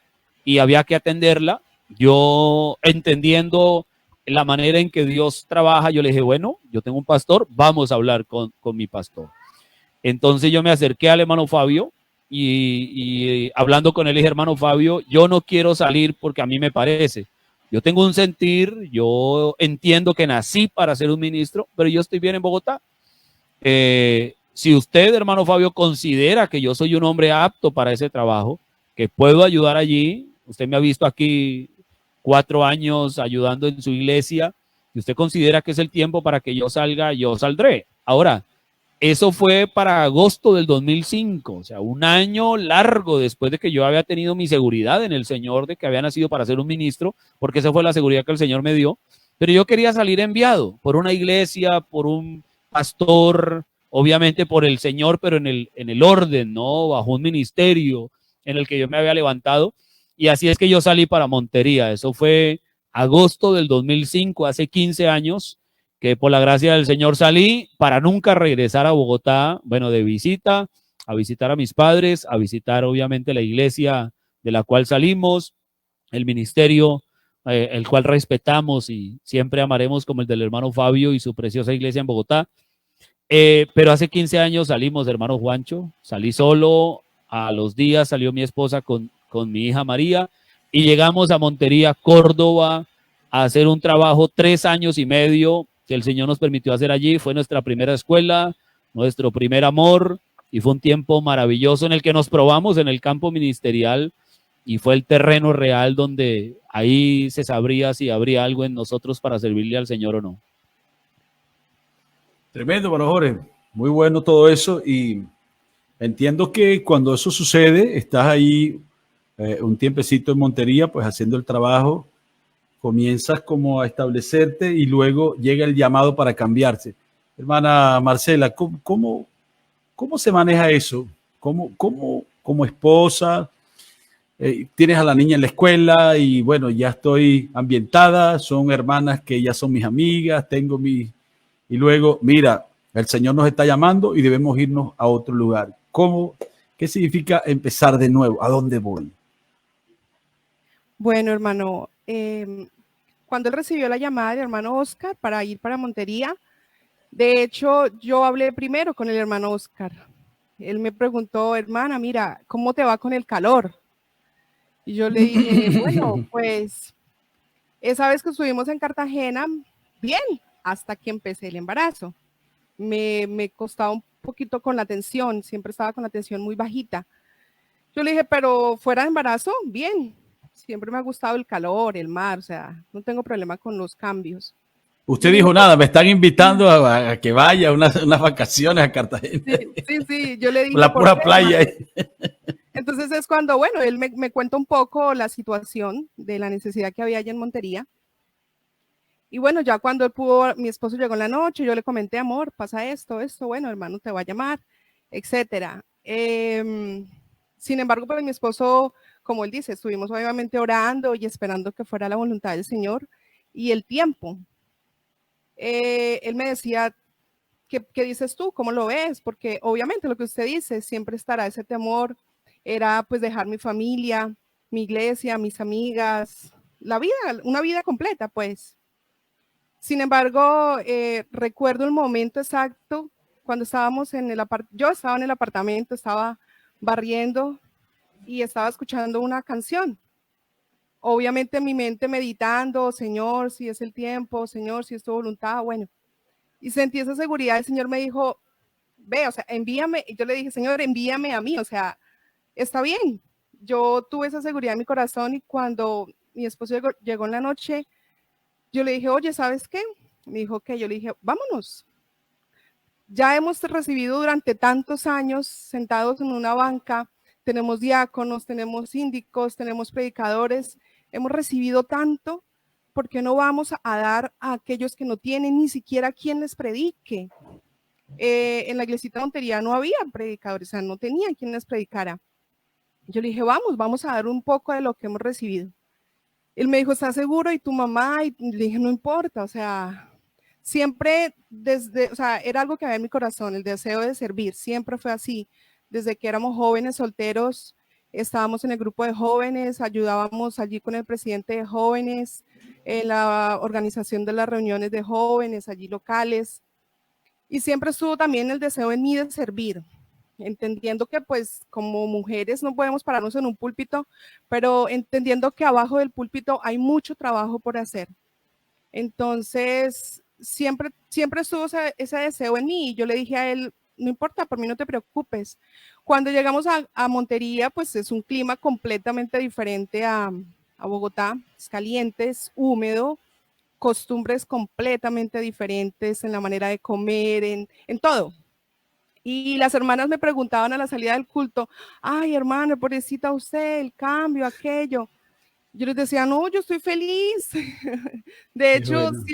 y había que atenderla. Yo, entendiendo la manera en que Dios trabaja, yo le dije, bueno, yo tengo un pastor, vamos a hablar con mi pastor. Entonces yo me acerqué al hermano Fabio, y hablando con él, dije, hermano Fabio, yo no quiero salir porque a mí me parece. Yo tengo un sentir, yo entiendo que nací para ser un ministro, pero yo estoy bien en Bogotá. Si usted, hermano Fabio, considera que yo soy un hombre apto para ese trabajo, que puedo ayudar allí, usted me ha visto aquí 4 años ayudando en su iglesia, y usted considera que es el tiempo para que yo salga, yo saldré. Ahora, eso fue para agosto del 2005, o sea, un año largo después de que yo había tenido mi seguridad en el Señor de que había nacido para ser un ministro, porque esa fue la seguridad que el Señor me dio. Pero yo quería salir enviado por una iglesia, por un pastor, obviamente por el Señor, pero en el orden, ¿no? Bajo un ministerio en el que yo me había levantado. Y así es que yo salí para Montería. Eso fue agosto del 2005, hace 15 años, que por la gracia del Señor salí para nunca regresar a Bogotá, bueno, de visita, a visitar a mis padres, a visitar obviamente la iglesia de la cual salimos, el ministerio, el cual respetamos y siempre amaremos como el del hermano Fabio y su preciosa iglesia en Bogotá. Pero hace 15 años salimos, hermano Juancho, salí solo, a los días salió mi esposa con mi hija María y llegamos a Montería, Córdoba, a hacer un trabajo 3 años y medio que el Señor nos permitió hacer allí. Fue nuestra primera escuela, nuestro primer amor y fue un tiempo maravilloso en el que nos probamos en el campo ministerial y fue el terreno real donde ahí se sabría si habría algo en nosotros para servirle al Señor o no. Tremendo, bueno, Jorge. Muy bueno todo eso y entiendo que cuando eso sucede, estás ahí un tiempecito en Montería, pues haciendo el trabajo, comienzas como a establecerte y luego llega el llamado para cambiarse. Hermana Marcela, ¿cómo se maneja eso? Como esposa, tienes a la niña en la escuela y bueno, ya estoy ambientada, son hermanas que ya son mis amigas, tengo mi... Y luego, mira, el Señor nos está llamando y debemos irnos a otro lugar. ¿Qué significa empezar de nuevo? ¿A dónde voy? Bueno, hermano, cuando él recibió la llamada del hermano Oscar para ir para Montería, de hecho, yo hablé primero con el hermano Oscar. Él me preguntó, hermana, mira, ¿cómo te va con el calor? Y yo le dije, bueno, pues esa vez que estuvimos en Cartagena, bien, hasta que empecé el embarazo. Me costaba un poquito con la tensión, siempre estaba con la tensión muy bajita. Yo le dije, pero fuera de embarazo, bien. Siempre me ha gustado el calor, el mar, o sea, no tengo problema con los cambios. Usted Yo le dije, dijo nada, me están invitando a que vaya a unas vacaciones a Cartagena. sí, yo le dije, La ¿por pura qué, playa. Entonces es cuando, bueno, él me cuenta un poco la situación de la necesidad que había allá en Montería. Y bueno, ya cuando él pudo, mi esposo llegó en la noche, yo le comenté, amor, pasa esto, bueno, hermano, te va a llamar, etcétera. Sin embargo, pues mi esposo, como él dice, estuvimos obviamente orando y esperando que fuera la voluntad del Señor y el tiempo. Él me decía, ¿qué dices tú? ¿Cómo lo ves? Porque obviamente lo que usted dice, siempre estará ese temor, era pues dejar mi familia, mi iglesia, mis amigas, la vida, una vida completa, pues. Sin embargo, recuerdo el momento exacto cuando estábamos en yo estaba en el apartamento, estaba barriendo y estaba escuchando una canción. Obviamente en mi mente meditando, Señor, si es el tiempo, Señor, si es tu voluntad, bueno. Y sentí esa seguridad, el Señor me dijo, ve, o sea, envíame. Y yo le dije, Señor, envíame a mí, o sea, está bien. Yo tuve esa seguridad en mi corazón y cuando mi esposo llegó en la noche, yo le dije, oye, ¿sabes qué? Me dijo que yo le dije, vámonos. Ya hemos recibido durante tantos años sentados en una banca, tenemos diáconos, tenemos síndicos, tenemos predicadores, hemos recibido tanto, ¿por qué no vamos a dar a aquellos que no tienen ni siquiera quien les predique? En la iglesita de Montería no había predicadores, o sea, no tenían quien les predicara. Yo le dije, vamos a dar un poco de lo que hemos recibido. Él me dijo, ¿estás seguro? ¿Y tu mamá? Y le dije, no importa, o sea, siempre o sea, era algo que había en mi corazón, el deseo de servir, siempre fue así. Desde que éramos jóvenes solteros, estábamos en el grupo de jóvenes, ayudábamos allí con el presidente de jóvenes, en la organización de las reuniones de jóvenes, allí locales. Y siempre estuvo también el deseo en mí de servir, entendiendo que pues como mujeres no podemos pararnos en un púlpito, pero entendiendo que abajo del púlpito hay mucho trabajo por hacer. Entonces, siempre estuvo ese deseo en mí y yo le dije a él, no importa, por mí no te preocupes. Cuando llegamos a Montería, pues es un clima completamente diferente a Bogotá, es caliente, es húmedo, costumbres completamente diferentes en la manera de comer, en todo. Y las hermanas me preguntaban a la salida del culto, ay, hermana, pobrecita usted, el cambio, aquello. Yo les decía, no, yo estoy feliz. De hecho, bueno.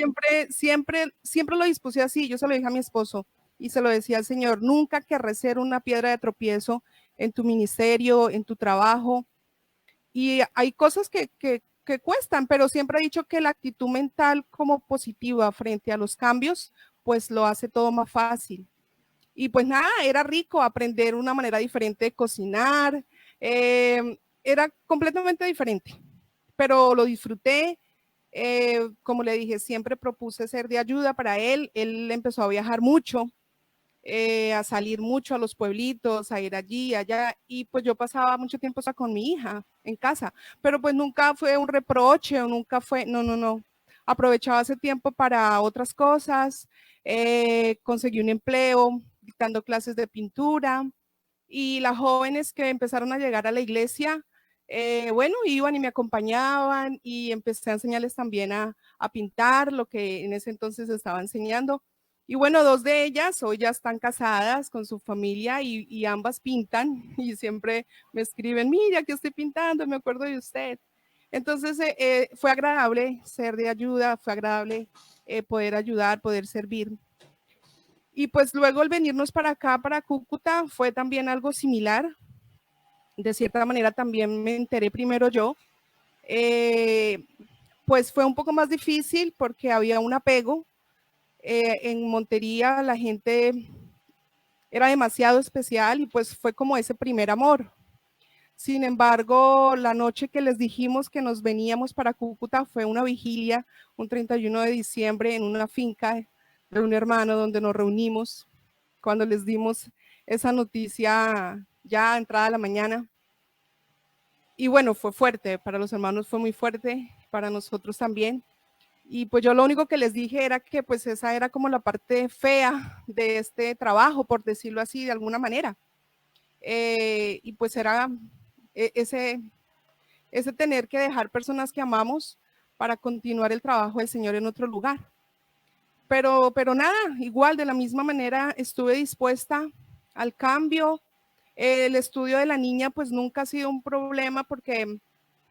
siempre lo dispuse así. Yo se lo dije a mi esposo y se lo decía al Señor, nunca querré ser una piedra de tropiezo en tu ministerio, en tu trabajo. Y hay cosas que cuestan, pero siempre he dicho que la actitud mental como positiva frente a los cambios, pues lo hace todo más fácil. Y pues nada, era rico aprender una manera diferente de cocinar, era completamente diferente, pero lo disfruté. Como le dije, siempre propuse ser de ayuda para él. Él empezó a viajar mucho, a salir mucho a los pueblitos, a ir allí, allá, y pues yo pasaba mucho tiempo con mi hija en casa, pero pues nunca fue un reproche o nunca fue, no. Aprovechaba ese tiempo para otras cosas, conseguí un empleo dictando clases de pintura, y las jóvenes que empezaron a llegar a la iglesia, bueno, iban y me acompañaban y empecé a enseñarles también a pintar lo que en ese entonces estaba enseñando. Y bueno, 2 de ellas hoy ya están casadas con su familia y ambas pintan y siempre me escriben, mira, que estoy pintando, me acuerdo de usted. Entonces fue agradable ser de ayuda, fue agradable poder ayudar, poder servir. Y pues luego el venirnos para acá, para Cúcuta, fue también algo similar. De cierta manera también me enteré primero yo. Pues fue un poco más difícil porque había un apego. En Montería la gente era demasiado especial y pues fue como ese primer amor. Sin embargo, la noche que les dijimos que nos veníamos para Cúcuta fue una vigilia, un 31 de diciembre en una finca de un hermano donde nos reunimos. Cuando les dimos esa noticia ya entrada la mañana. Y bueno, fue fuerte, para los hermanos fue muy fuerte, para nosotros también. Y pues yo lo único que les dije era que pues esa era como la parte fea de este trabajo, por decirlo así de alguna manera. Y pues era ese tener que dejar personas que amamos para continuar el trabajo del Señor en otro lugar. Pero nada, igual de la misma manera estuve dispuesta al cambio. El estudio de la niña pues nunca ha sido un problema porque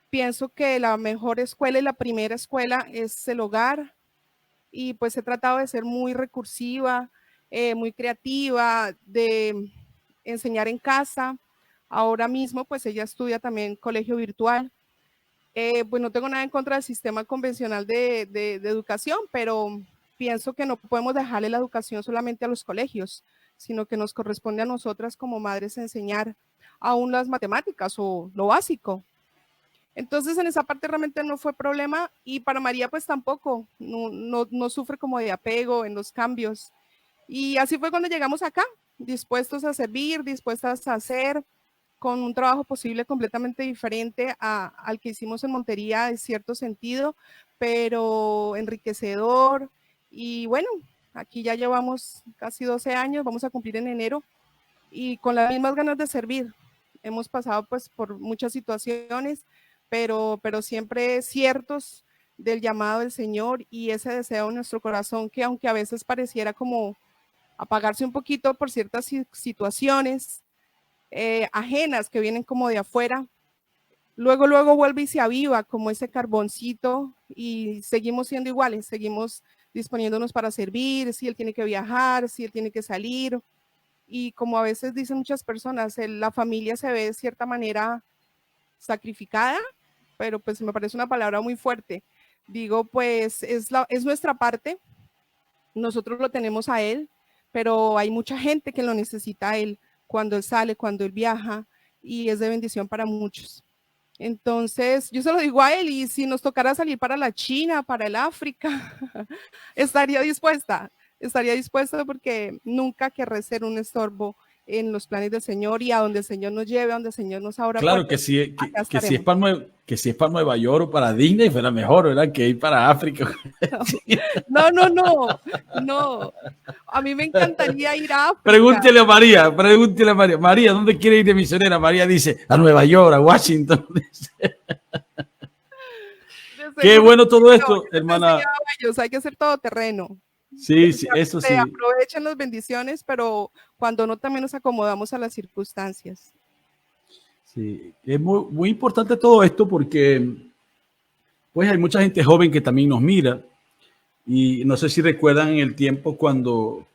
pienso que la mejor escuela y la primera escuela es el hogar, y pues he tratado de ser muy recursiva, muy creativa, de enseñar en casa. Ahora mismo pues ella estudia también colegio virtual. Pues no tengo nada en contra del sistema convencional de educación, pero pienso que no podemos dejarle la educación solamente a los colegios, sino que nos corresponde a nosotras como madres enseñar aún las matemáticas o lo básico. Entonces en esa parte realmente no fue problema, y para María pues tampoco, no sufre como de apego en los cambios. Y así fue cuando llegamos acá, dispuestos a servir, dispuestas a hacer, con un trabajo posible completamente diferente al que hicimos en Montería en cierto sentido, pero enriquecedor. Y bueno, aquí ya llevamos casi 12 años, vamos a cumplir en enero, y con las mismas ganas de servir. Hemos pasado pues por muchas situaciones, pero siempre ciertos del llamado del Señor y ese deseo en nuestro corazón que aunque a veces pareciera como apagarse un poquito por ciertas situaciones ajenas que vienen como de afuera, luego vuelve y se aviva como ese carboncito y seguimos siendo iguales, seguimos disponiéndonos para servir, si él tiene que viajar, si él tiene que salir. Y como a veces dicen muchas personas, la familia se ve de cierta manera sacrificada, pero pues me parece una palabra muy fuerte. Digo, pues es nuestra parte, nosotros lo tenemos a él, pero hay mucha gente que lo necesita a él cuando él sale, cuando él viaja, y es de bendición para muchos. Entonces, yo se lo digo a él, y si nos tocara salir para la China, para el África, estaría dispuesta porque nunca querré ser un estorbo en los planes del Señor, y a donde el Señor nos lleve, a donde el Señor nos abra claro puertas. que si es para Nueva York o para Disney fuera mejor, ¿verdad? Que ir para África. No. A mí me encantaría ir a África. Pregúntele a María. María, ¿dónde quiere ir de misionera? María dice, a Nueva York, a Washington. Qué bueno todo esto, hermana. Hay que hacer todo terreno. Sí, sí, eso Se sí. aprovechan las bendiciones, pero cuando no también nos acomodamos a las circunstancias. Sí, es muy importante todo esto porque pues hay mucha gente joven que también nos mira y no sé si recuerdan en el tiempo cuando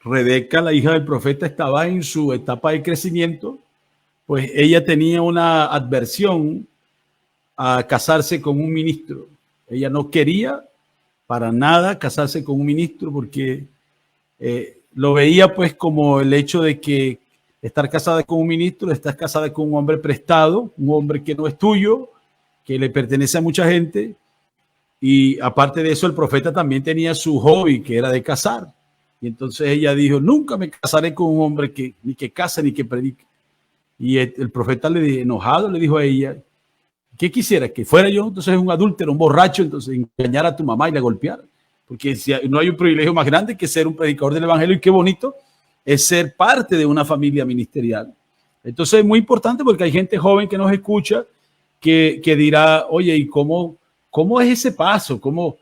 Rebeca, la hija del profeta, estaba en su etapa de crecimiento, pues ella tenía una adversión a casarse con un ministro. Ella no quería para nada casarse con un ministro porque lo veía pues como el hecho de que estar casada con un ministro, estás casada con un hombre prestado, un hombre que no es tuyo, que le pertenece a mucha gente. Y aparte de eso, el profeta también tenía su hobby, que era de casar. Y entonces ella dijo, nunca me casaré con un hombre que ni que case ni que predique. Y el profeta enojado le dijo a ella, ¿qué quisiera? Que fuera yo, entonces un adúltero, un borracho, entonces engañar a tu mamá y la golpear. Porque si no hay un privilegio más grande que ser un predicador del evangelio, y qué bonito es ser parte de una familia ministerial. Entonces es muy importante porque hay gente joven que nos escucha que dirá, oye, ¿y cómo es ese paso? ¿Cómo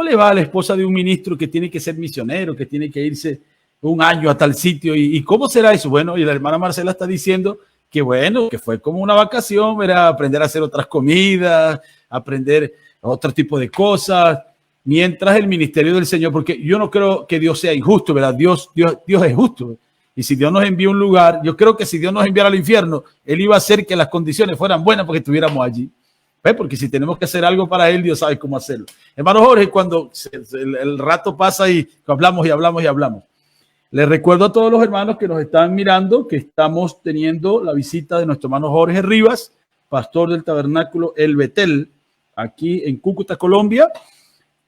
le va a la esposa de un ministro que tiene que ser misionero, que tiene que irse un año a tal sitio? ¿Y cómo será eso? Bueno, y la hermana Marcela está diciendo que bueno, que fue como una vacación, era aprender a hacer otras comidas, aprender otro tipo de cosas, mientras el ministerio del Señor, porque yo no creo que Dios sea injusto, ¿verdad? Dios es justo. Y si Dios nos envía a un lugar, yo creo que si Dios nos enviara al infierno, Él iba a hacer que las condiciones fueran buenas porque estuviéramos allí. ¿Ves? Porque si tenemos que hacer algo para Él, Dios sabe cómo hacerlo. Hermano Jorge, cuando el rato pasa y hablamos y hablamos y hablamos. Les recuerdo a todos los hermanos que nos están mirando que estamos teniendo la visita de nuestro hermano Jorge Rivas, pastor del tabernáculo El Betel, aquí en Cúcuta, Colombia,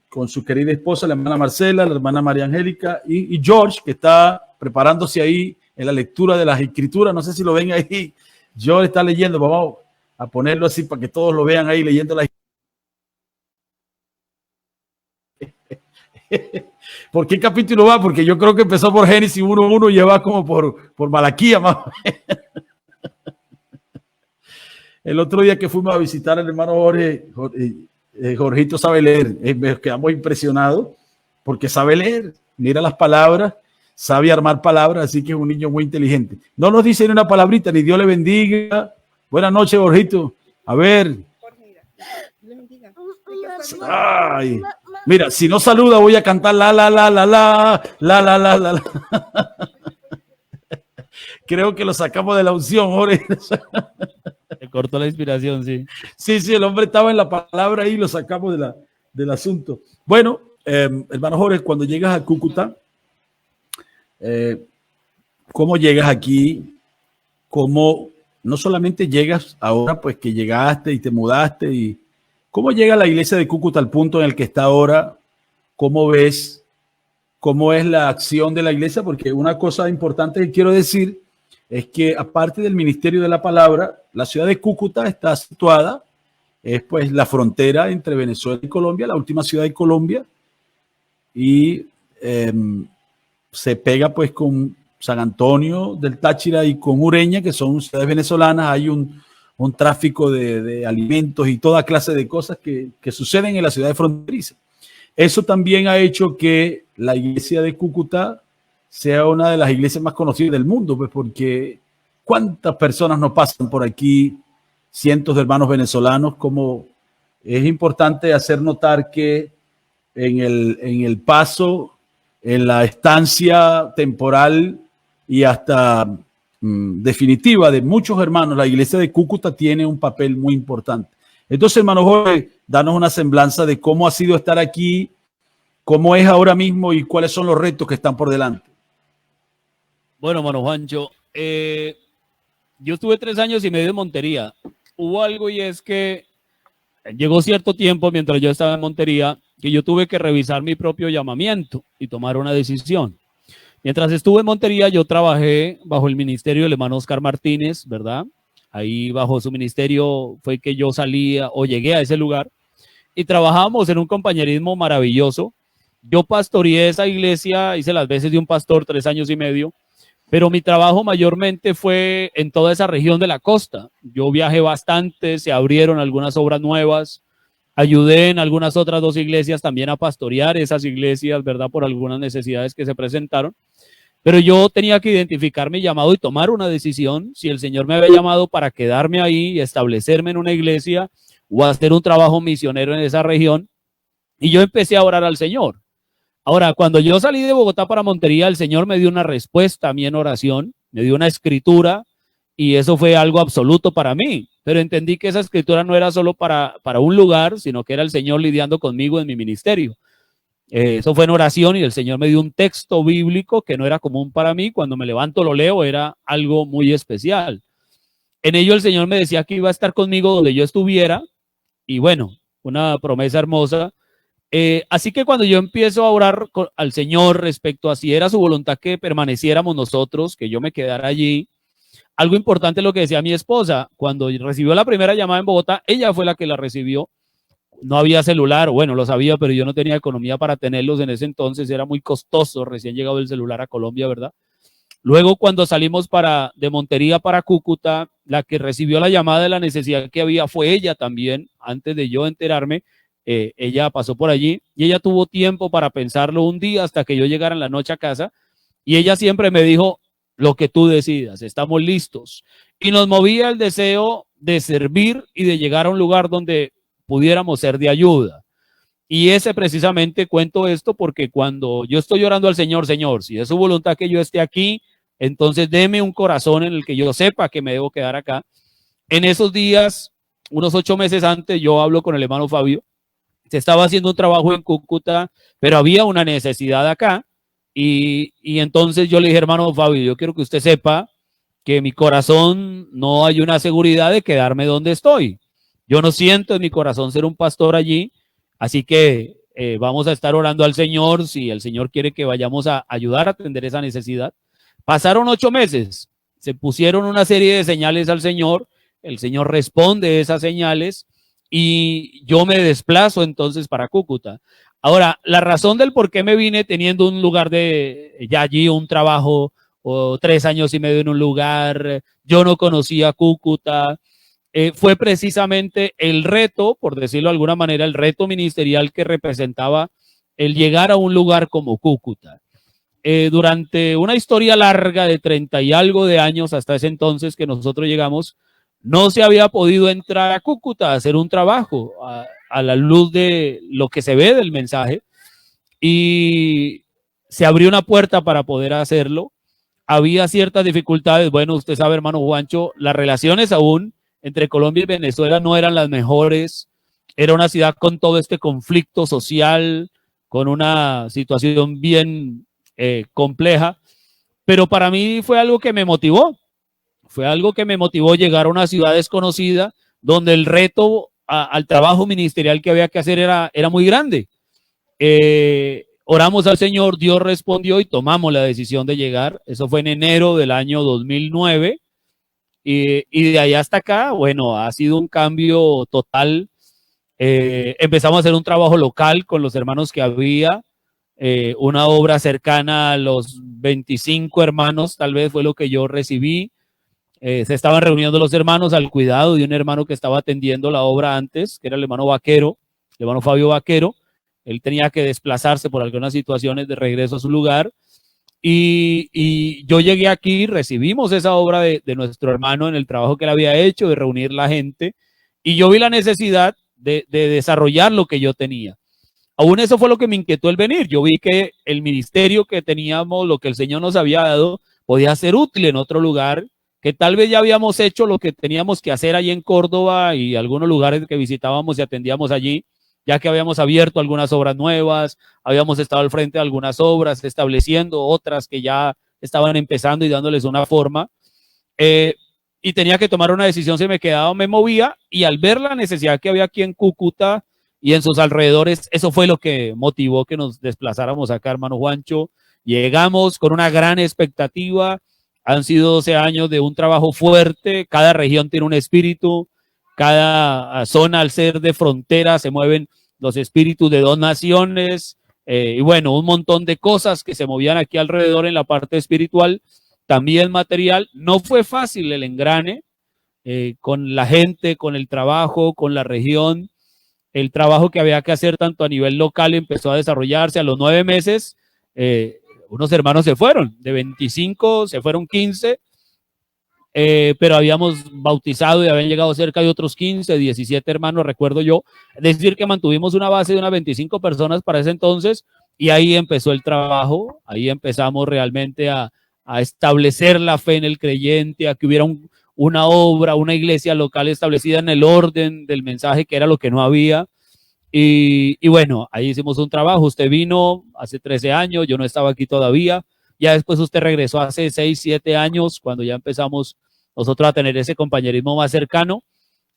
con su querida esposa, la hermana Marcela, la hermana María Angélica y George, que está preparándose ahí en la lectura de las escrituras. No sé si lo ven ahí. George está leyendo, vamos a ponerlo así para que todos lo vean ahí leyendo las ¿Por qué capítulo va? Porque yo creo que empezó por Génesis 1:1 y ya va como por Malaquía. Más. El otro día que fuimos a visitar al hermano Jorgito sabe leer. Nos quedamos impresionados porque sabe leer. Mira las palabras, sabe armar palabras, así que es un niño muy inteligente. No nos dice ni una palabrita, ni Dios le bendiga. Buenas noches, Jorgito. A ver. Ay. Mira, si no saluda voy a cantar la. Creo que lo sacamos de la unción, Jorge. Se cortó la inspiración, sí. Sí, el hombre estaba en la palabra ahí y lo sacamos del asunto. Bueno, hermano Jorge, cuando llegas a Cúcuta, ¿cómo llegas aquí? ¿Cómo no solamente llegas ahora, pues que llegaste y te mudaste? Y ¿cómo llega la iglesia de Cúcuta al punto en el que está ahora? ¿Cómo ves? ¿Cómo es la acción de la iglesia? Porque una cosa importante que quiero decir es que aparte del ministerio de la palabra, la ciudad de Cúcuta está situada, es pues la frontera entre Venezuela y Colombia, la última ciudad de Colombia, y se pega pues con San Antonio del Táchira y con Ureña, que son ciudades venezolanas. Hay un tráfico de alimentos y toda clase de cosas que suceden en la ciudad de fronteriza. Eso también ha hecho que la iglesia de Cúcuta sea una de las iglesias más conocidas del mundo, pues porque cuántas personas nos pasan por aquí, cientos de hermanos venezolanos. Como es importante hacer notar que en el paso, en la estancia temporal y hasta definitiva de muchos hermanos, la iglesia de Cúcuta tiene un papel muy importante. Entonces, hermano Jorge, danos una semblanza de cómo ha sido estar aquí, cómo es ahora mismo y cuáles son los retos que están por delante. Bueno, hermano Juancho, yo estuve 3 años y medio en Montería. Hubo algo y es que llegó cierto tiempo mientras yo estaba en Montería que yo tuve que revisar mi propio llamamiento y tomar una decisión. Mientras estuve en Montería, yo trabajé bajo el ministerio del hermano Oscar Martínez, ¿verdad? Ahí bajo su ministerio fue que yo salía o llegué a ese lugar y trabajábamos en un compañerismo maravilloso. Yo pastoreé esa iglesia, hice las veces de un pastor 3 años y medio, pero mi trabajo mayormente fue en toda esa región de la costa. Yo viajé bastante, se abrieron algunas obras nuevas. Ayudé en algunas otras 2 iglesias también a pastorear esas iglesias, ¿verdad? Por algunas necesidades que se presentaron. Pero yo tenía que identificar mi llamado y tomar una decisión si el Señor me había llamado para quedarme ahí y establecerme en una iglesia o hacer un trabajo misionero en esa región. Y yo empecé a orar al Señor. Ahora, cuando yo salí de Bogotá para Montería, el Señor me dio una respuesta a mí en oración, me dio una escritura y eso fue algo absoluto para mí. Pero entendí que esa escritura no era solo para un lugar, sino que era el Señor lidiando conmigo en mi ministerio. Eso fue en oración y el Señor me dio un texto bíblico que no era común para mí. Cuando me levanto lo leo, era algo muy especial. En ello el Señor me decía que iba a estar conmigo donde yo estuviera y bueno, una promesa hermosa. Así que cuando yo empiezo a orar al Señor respecto a si era su voluntad que permaneciéramos nosotros, que yo me quedara allí, algo importante es lo que decía mi esposa. Cuando recibió la primera llamada en Bogotá, ella fue la que la recibió. No había celular, bueno, lo sabía, pero yo no tenía economía para tenerlos en ese entonces, era muy costoso, recién llegado el celular a Colombia, ¿verdad? Luego, cuando salimos de Montería para Cúcuta, la que recibió la llamada de la necesidad que había fue ella también, antes de yo enterarme, ella pasó por allí y ella tuvo tiempo para pensarlo un día hasta que yo llegara en la noche a casa y ella siempre me dijo, lo que tú decidas, estamos listos. Y nos movía el deseo de servir y de llegar a un lugar donde pudiéramos ser de ayuda. Y ese precisamente cuento esto porque cuando yo estoy orando al Señor, Señor, si es su voluntad que yo esté aquí, entonces deme un corazón en el que yo sepa que me debo quedar acá. En esos días, unos 8 meses antes, yo hablo con el hermano Fabio. Se estaba haciendo un trabajo en Cúcuta, pero había una necesidad acá. Y entonces yo le dije, hermano Fabio, yo quiero que usted sepa que mi corazón no hay una seguridad de quedarme donde estoy. Yo no siento en mi corazón ser un pastor allí, así que vamos a estar orando al Señor si el Señor quiere que vayamos a ayudar a atender esa necesidad. Pasaron 8 meses, se pusieron una serie de señales al Señor, el Señor responde esas señales y yo me desplazo entonces para Cúcuta. Ahora, la razón del por qué me vine teniendo un lugar ya allí un trabajo, o 3 años y medio en un lugar, yo no conocía Cúcuta, fue precisamente el reto, por decirlo de alguna manera, el reto ministerial que representaba el llegar a un lugar como Cúcuta. Durante una historia larga de 30 y algo de años hasta ese entonces que nosotros llegamos, no se había podido entrar a Cúcuta a hacer un trabajo a la luz de lo que se ve del mensaje y se abrió una puerta para poder hacerlo. Había ciertas dificultades, bueno, usted sabe, hermano Juancho, las relaciones aún entre Colombia y Venezuela no eran las mejores, era una ciudad con todo este conflicto social, con una situación bien compleja, pero para mí fue algo que me motivó, llegar a una ciudad desconocida donde el reto al trabajo ministerial que había que hacer era muy grande. Oramos al Señor, Dios respondió y tomamos la decisión de llegar. Eso fue en enero del año 2009 y de allá hasta acá, bueno, ha sido un cambio total. Empezamos a hacer un trabajo local con los hermanos que había, una obra cercana a los 25 hermanos, tal vez fue lo que yo recibí. Se estaban reuniendo los hermanos al cuidado de un hermano que estaba atendiendo la obra antes, que era el hermano Vaquero, el hermano Fabio Vaquero. Él tenía que desplazarse por algunas situaciones de regreso a su lugar. Y yo llegué aquí, recibimos esa obra de nuestro hermano en el trabajo que él había hecho, de reunir la gente. Y yo vi la necesidad de desarrollar lo que yo tenía. Aún eso fue lo que me inquietó el venir. Yo vi que el ministerio que teníamos, lo que el Señor nos había dado, podía ser útil en otro lugar, que tal vez ya habíamos hecho lo que teníamos que hacer allí en Córdoba y algunos lugares que visitábamos y atendíamos allí, ya que habíamos abierto algunas obras nuevas, habíamos estado al frente de algunas obras, estableciendo otras que ya estaban empezando y dándoles una forma, y tenía que tomar una decisión, se me quedaba o me movía, y al ver la necesidad que había aquí en Cúcuta y en sus alrededores, eso fue lo que motivó que nos desplazáramos acá, hermano Juancho. Llegamos con una gran expectativa. Han sido 12 años de un trabajo fuerte, cada región tiene un espíritu, cada zona al ser de frontera se mueven los espíritus de 2 naciones, y bueno, un montón de cosas que se movían aquí alrededor en la parte espiritual, también material. No fue fácil el engrane con la gente, con el trabajo, con la región, el trabajo que había que hacer tanto a nivel local empezó a desarrollarse. A los 9 meses, unos hermanos se fueron, de 25 se fueron 15, pero habíamos bautizado y habían llegado cerca de otros 15, 17 hermanos, recuerdo yo. Es decir, que mantuvimos una base de unas 25 personas para ese entonces, y ahí empezó el trabajo. Ahí empezamos realmente a establecer la fe en el creyente, a que hubiera una obra, una iglesia local establecida en el orden del mensaje, que era lo que no había. Y bueno, ahí hicimos un trabajo. Usted vino hace 13 años, yo no estaba aquí todavía. Ya después usted regresó hace 6, 7 años, cuando ya empezamos nosotros a tener ese compañerismo más cercano.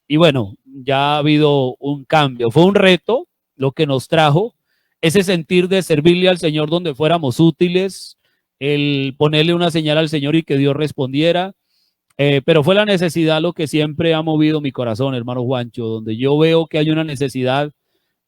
Y bueno, ya ha habido un cambio. Fue un reto lo que nos trajo, ese sentir de servirle al Señor donde fuéramos útiles, el ponerle una señal al Señor y que Dios respondiera. Pero fue la necesidad lo que siempre ha movido mi corazón, hermano Juancho, donde yo veo que hay una necesidad,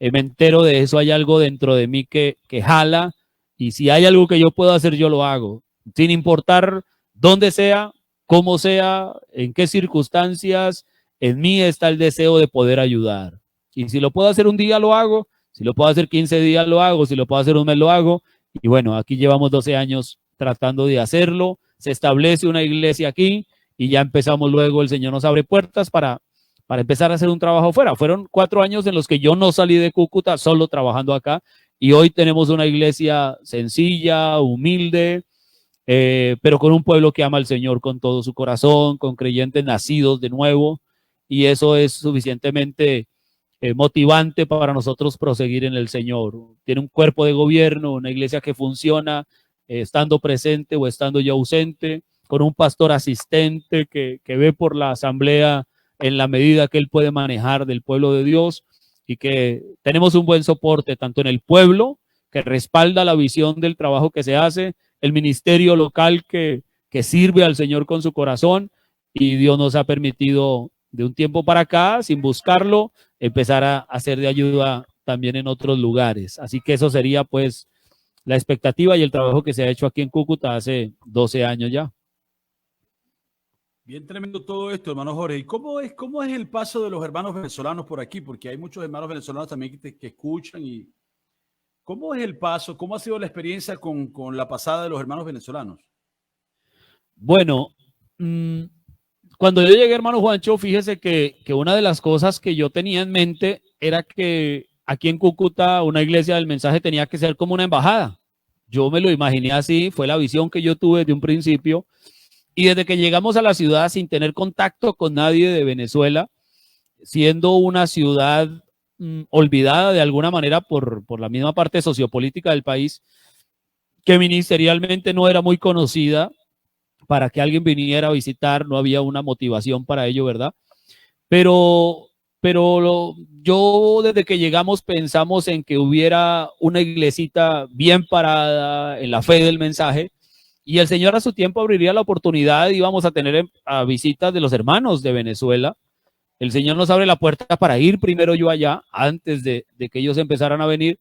me entero de eso, hay algo dentro de mí que jala, y si hay algo que yo puedo hacer, yo lo hago, sin importar dónde sea, cómo sea, en qué circunstancias. En mí está el deseo de poder ayudar, y si lo puedo hacer un día, lo hago. Si lo puedo hacer 15 días, lo hago. Si lo puedo hacer un mes, lo hago. Y bueno, aquí llevamos 12 años tratando de hacerlo. Se establece una iglesia aquí y ya empezamos luego. El Señor nos abre puertas para empezar a hacer un trabajo fuera. Fueron 4 años en los que yo no salí de Cúcuta, solo trabajando acá. Y hoy tenemos una iglesia sencilla, humilde, pero con un pueblo que ama al Señor con todo su corazón, con creyentes nacidos de nuevo. Y eso es suficientemente motivante para nosotros proseguir en el Señor. Tiene un cuerpo de gobierno, una iglesia que funciona, estando presente o estando ya ausente, con un pastor asistente que ve por la asamblea en la medida que él puede manejar del pueblo de Dios, y que tenemos un buen soporte tanto en el pueblo, que respalda la visión del trabajo que se hace, el ministerio local que sirve al Señor con su corazón, y Dios nos ha permitido de un tiempo para acá, sin buscarlo, empezar a hacer de ayuda también en otros lugares. Así que eso sería pues la expectativa y el trabajo que se ha hecho aquí en Cúcuta hace 12 años ya. Bien tremendo todo esto, hermano Jorge. ¿Y cómo es el paso de los hermanos venezolanos por aquí? Porque hay muchos hermanos venezolanos también que escuchan. Y ¿cómo es el paso? ¿Cómo ha sido la experiencia con la pasada de los hermanos venezolanos? Bueno, cuando yo llegué, hermano Juancho, fíjese que una de las cosas que yo tenía en mente era que aquí en Cúcuta una iglesia del mensaje tenía que ser como una embajada. Yo me lo imaginé así, fue la visión que yo tuve desde un principio. Y desde que llegamos a la ciudad sin tener contacto con nadie de Venezuela, siendo una ciudad olvidada de alguna manera por la misma parte sociopolítica del país, que ministerialmente no era muy conocida para que alguien viniera a visitar, no había una motivación para ello, ¿verdad? Pero yo desde que llegamos pensamos en que hubiera una iglesita bien parada en la fe del mensaje, y el Señor a su tiempo abriría la oportunidad y íbamos a tener a visitas de los hermanos de Venezuela. El Señor nos abre la puerta para ir primero yo allá, antes de que ellos empezaran a venir,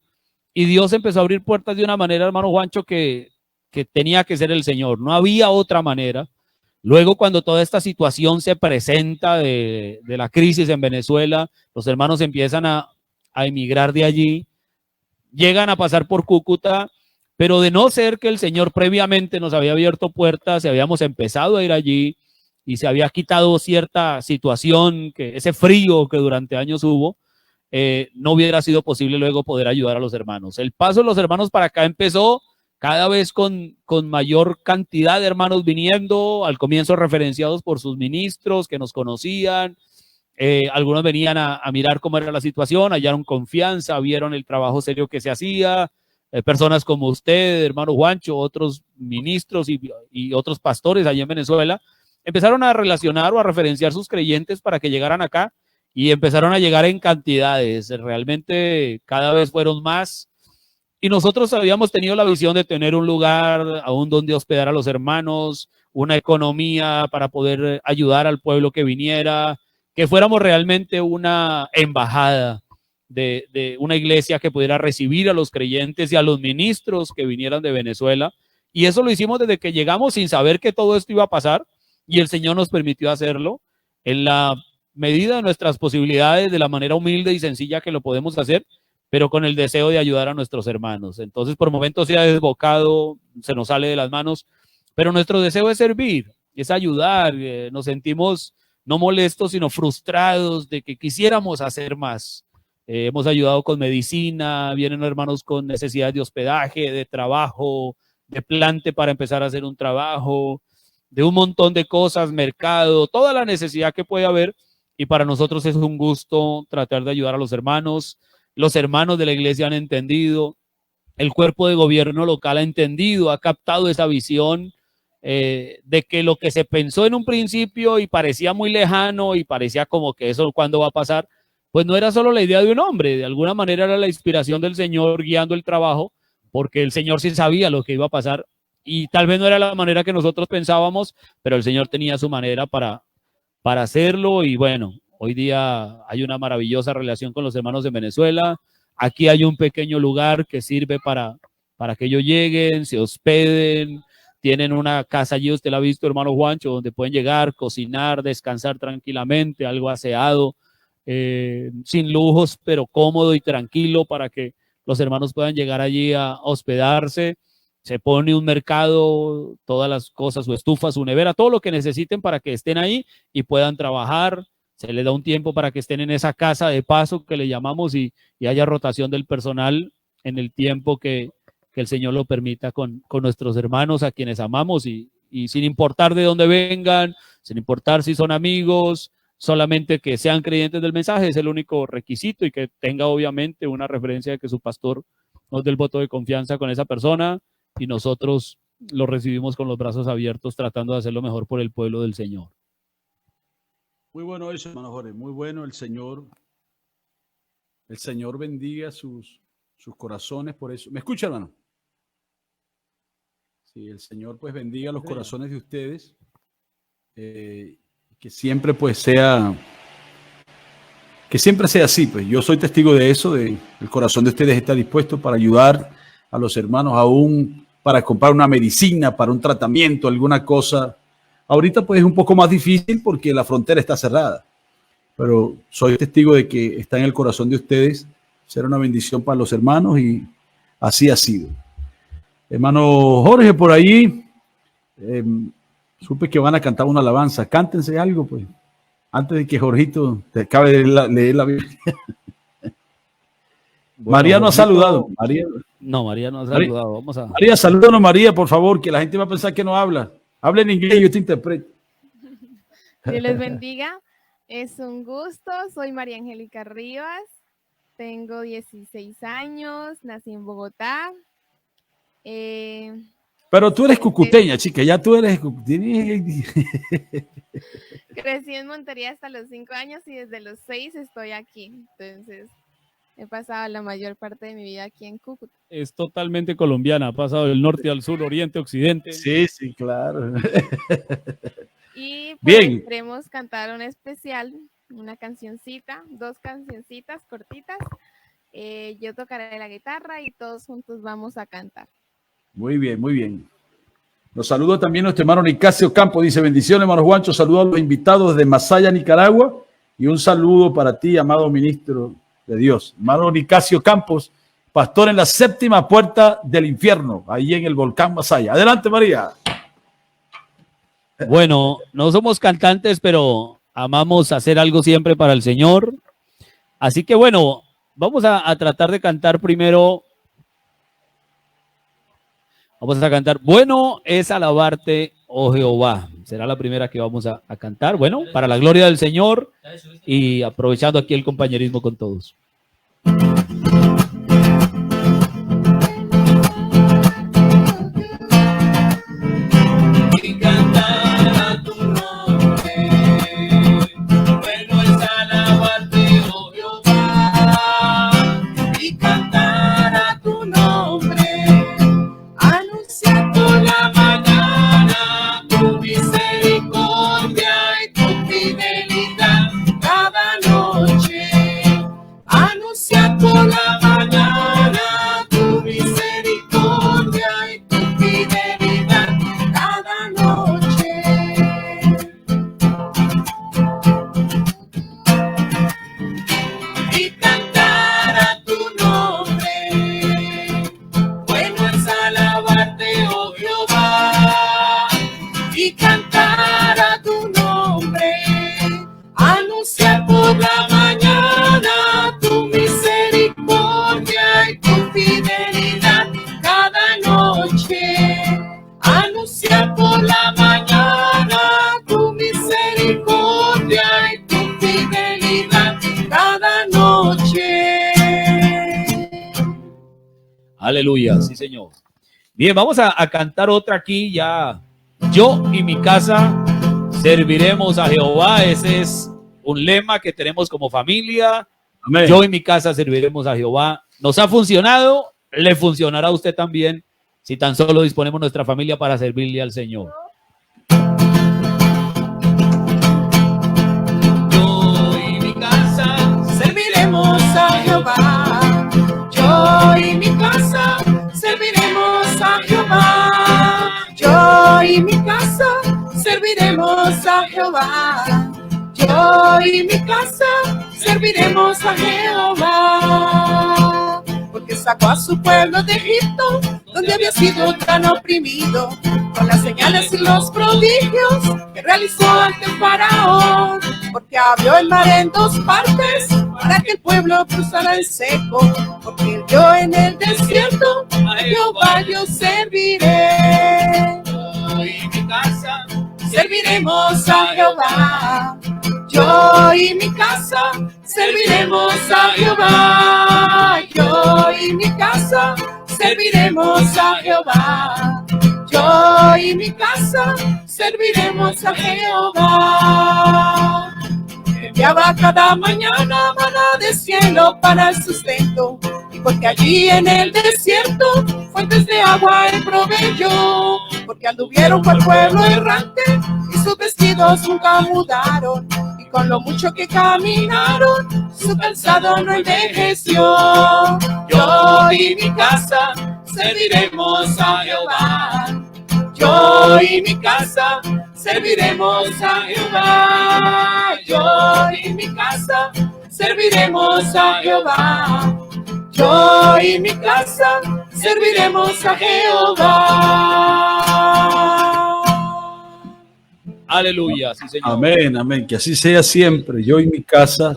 y Dios empezó a abrir puertas de una manera, hermano Juancho, que tenía que ser el Señor, no había otra manera. Luego, cuando toda esta situación se presenta de la crisis en Venezuela, los hermanos empiezan a emigrar de allí, llegan a pasar por Cúcuta, pero de no ser que el Señor previamente nos había abierto puertas y habíamos empezado a ir allí y se había quitado cierta situación, que ese frío que durante años hubo, no hubiera sido posible luego poder ayudar a los hermanos. El paso de los hermanos para acá empezó cada vez con mayor cantidad de hermanos viniendo, al comienzo referenciados por sus ministros que nos conocían. Algunos venían a mirar cómo era la situación, hallaron confianza, vieron el trabajo serio que se hacía. Personas como usted, hermano Juancho, otros ministros y otros pastores allá en Venezuela, empezaron a relacionar o a referenciar sus creyentes para que llegaran acá, y empezaron a llegar en cantidades. Realmente cada vez fueron más. Y nosotros habíamos tenido la visión de tener un lugar aún donde hospedar a los hermanos, una economía para poder ayudar al pueblo que viniera, que fuéramos realmente una embajada de una iglesia que pudiera recibir a los creyentes y a los ministros que vinieran de Venezuela. Y eso lo hicimos desde que llegamos sin saber que todo esto iba a pasar, y el Señor nos permitió hacerlo. En la medida de nuestras posibilidades, de la manera humilde y sencilla que lo podemos hacer, pero con el deseo de ayudar a nuestros hermanos. Entonces, por momentos se ha desbocado, se nos sale de las manos, pero nuestro deseo es servir, es ayudar. Nos sentimos no molestos, sino frustrados de que quisiéramos hacer más. Hemos ayudado con medicina, vienen hermanos con necesidades de hospedaje, de trabajo, de plante para empezar a hacer un trabajo, de un montón de cosas, mercado, toda la necesidad que puede haber, y para nosotros es un gusto tratar de ayudar a los hermanos de la iglesia han entendido, el cuerpo de gobierno local ha entendido, ha captado esa visión de que lo que se pensó en un principio y parecía muy lejano y parecía como que eso cuándo va a pasar, pues no era solo la idea de un hombre, de alguna manera era la inspiración del Señor guiando el trabajo, porque el Señor sí sabía lo que iba a pasar y tal vez no era la manera que nosotros pensábamos, pero el Señor tenía su manera para hacerlo. Y bueno, hoy día hay una maravillosa relación con los hermanos de Venezuela. Aquí hay un pequeño lugar que sirve para que ellos lleguen, se hospeden, tienen una casa allí, usted la ha visto, hermano Juancho, donde pueden llegar, cocinar, descansar tranquilamente, algo aseado, sin lujos, pero cómodo y tranquilo para que los hermanos puedan llegar allí a hospedarse. Se pone un mercado, todas las cosas, su estufa, su nevera, todo lo que necesiten para que estén ahí y puedan trabajar. Se les da un tiempo para que estén en esa casa de paso que le llamamos y haya rotación del personal en el tiempo que el Señor lo permita con nuestros hermanos a quienes amamos y sin importar de dónde vengan, sin importar si son amigos, solamente que sean creyentes del mensaje es el único requisito y que tenga obviamente una referencia de que su pastor nos dé el voto de confianza con esa persona y nosotros lo recibimos con los brazos abiertos tratando de hacer lo mejor por el pueblo del Señor. Muy bueno eso, hermano Jorge, muy bueno. El Señor bendiga sus corazones por eso. ¿Me escucha, hermano? Sí, el Señor pues bendiga los corazones de ustedes, que siempre pues sea así. Pues yo soy testigo de eso, el corazón de ustedes está dispuesto para ayudar a los hermanos, aún para comprar una medicina, para un tratamiento, alguna cosa. Ahorita pues es un poco más difícil porque la frontera está cerrada, pero soy testigo de que está en el corazón de ustedes ser una bendición para los hermanos y así ha sido. Hermano Jorge, por ahí supe que van a cantar una alabanza. Cántense algo, pues, antes de que Jorgito te acabe de leer la Biblia. Bueno, María no ha saludado. María no ha saludado. Vamos a... María, salúdanos, María, por favor, que la gente va a pensar que no habla. Habla en inglés y yo te interpreto. Dios les bendiga. Es un gusto. Soy María Angélica Rivas. Tengo 16 años. Nací en Bogotá. Pero tú eres cucuteña, chica. Ya tú eres Crecí en Montería hasta los 5 años y desde los 6 estoy aquí. Entonces, he pasado la mayor parte de mi vida aquí en Cúcuta. Es totalmente colombiana, ha pasado del norte al sur, oriente, occidente. Sí, sí, claro. Y pues, bien, queremos cantar un especial, una cancioncita, 2 cancioncitas cortitas. Yo tocaré la guitarra y todos juntos vamos a cantar. Muy bien, muy bien. Los saludo también nuestro hermano Nicasio Campos. Dice: bendiciones, hermano Juancho. Saludo a los invitados de Masaya, Nicaragua. Y un saludo para ti, amado ministro de Dios. Hermano Nicasio Campos, pastor en la 7ª puerta del infierno, ahí en el volcán Masaya. Adelante, María. Bueno, no somos cantantes, pero amamos hacer algo siempre para el Señor. Así que bueno, vamos a tratar de cantar primero. Vamos a cantar Bueno es alabarte, oh Jehová. Será la primera que vamos a cantar. Bueno, para la gloria del Señor y aprovechando aquí el compañerismo con todos. Anuncia tu y cantar a tu nombre, anunciar por la mañana tu misericordia y tu fidelidad cada noche, anunciar por la mañana tu misericordia y tu fidelidad cada noche. Aleluya, sí, Señor. Bien, vamos a cantar otra aquí ya. Yo y mi casa serviremos a Jehová. Ese es un lema que tenemos como familia. Amén. Yo y mi casa serviremos a Jehová. Nos ha funcionado, le funcionará a usted también, si tan solo disponemos nuestra familia para servirle al Señor. Yo y mi casa Serviremos a Jehová. Yo y mi casa serviremos a Jehová. Yo y mi casa serviremos a Jehová. Yo y mi casa serviremos a Jehová. Porque sacó a su pueblo de Egipto, donde había sido tan oprimido, con las señales y los prodigios que realizó ante el faraón. Porque abrió el mar en dos partes para que el pueblo cruzara el seco. Porque yo en el desierto a Jehová yo serviré. Yo y mi casa Serviremos a Jehová. Yo y mi casa serviremos a Jehová. Yo y mi casa serviremos a Jehová. Yo y mi casa serviremos a Jehová. Enviaba cada mañana maná del cielo para el sustento, y porque allí en el desierto fuentes de agua él proveyó. Porque anduvieron por el pueblo errante y sus vestidos nunca mudaron, y con lo mucho que caminaron su calzado no envejeció. Yo y mi casa serviremos a Jehová. Yo y mi casa serviremos a Jehová. Yo y mi casa serviremos a Jehová. Yo y mi casa serviremos a Jehová. Aleluya, sí, Señor. Amén, amén. Que así sea siempre. Yo y mi casa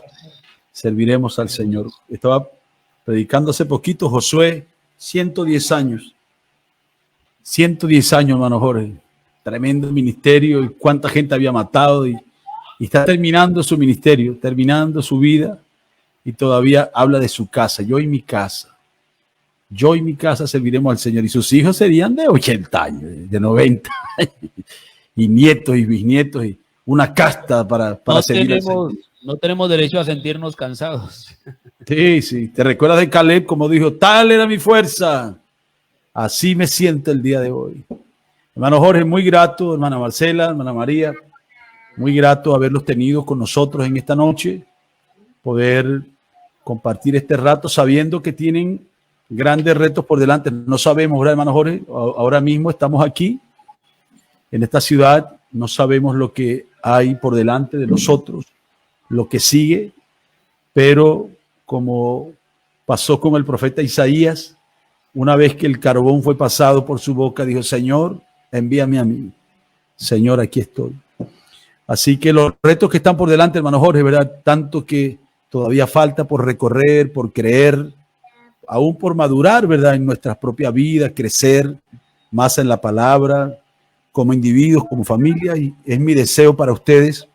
serviremos al Señor. Estaba predicando hace poquito Josué, 110 años. 110 años, hermano Jorge. Tremendo ministerio y cuánta gente había matado y está terminando su ministerio, terminando su vida y todavía habla de su casa. Yo y mi casa. Yo y mi casa serviremos al Señor. Y sus hijos serían de 80 años, de 90 y nietos y bisnietos y una casta para servir al Señor. No tenemos derecho a sentirnos cansados. Sí, sí. ¿Te recuerdas de Caleb como dijo, tal era mi fuerza? Así me siento el día de hoy. Hermano Jorge, muy grato, hermana Marcela, hermana María, muy grato haberlos tenido con nosotros en esta noche, poder compartir este rato sabiendo que tienen grandes retos por delante. No sabemos, ¿verdad, hermano Jorge? Ahora mismo estamos aquí, en esta ciudad, no sabemos lo que hay por delante de nosotros, lo que sigue, pero como pasó con el profeta Isaías, una vez que el carbón fue pasado por su boca, dijo, Señor, envíame a mí. Señor, aquí estoy. Así que los retos que están por delante, hermano Jorge, ¿verdad? Tanto que todavía falta por recorrer, por creer, aún por madurar, ¿verdad? En nuestras propias vidas, crecer más en la palabra, como individuos, como familia. Y es mi deseo para ustedes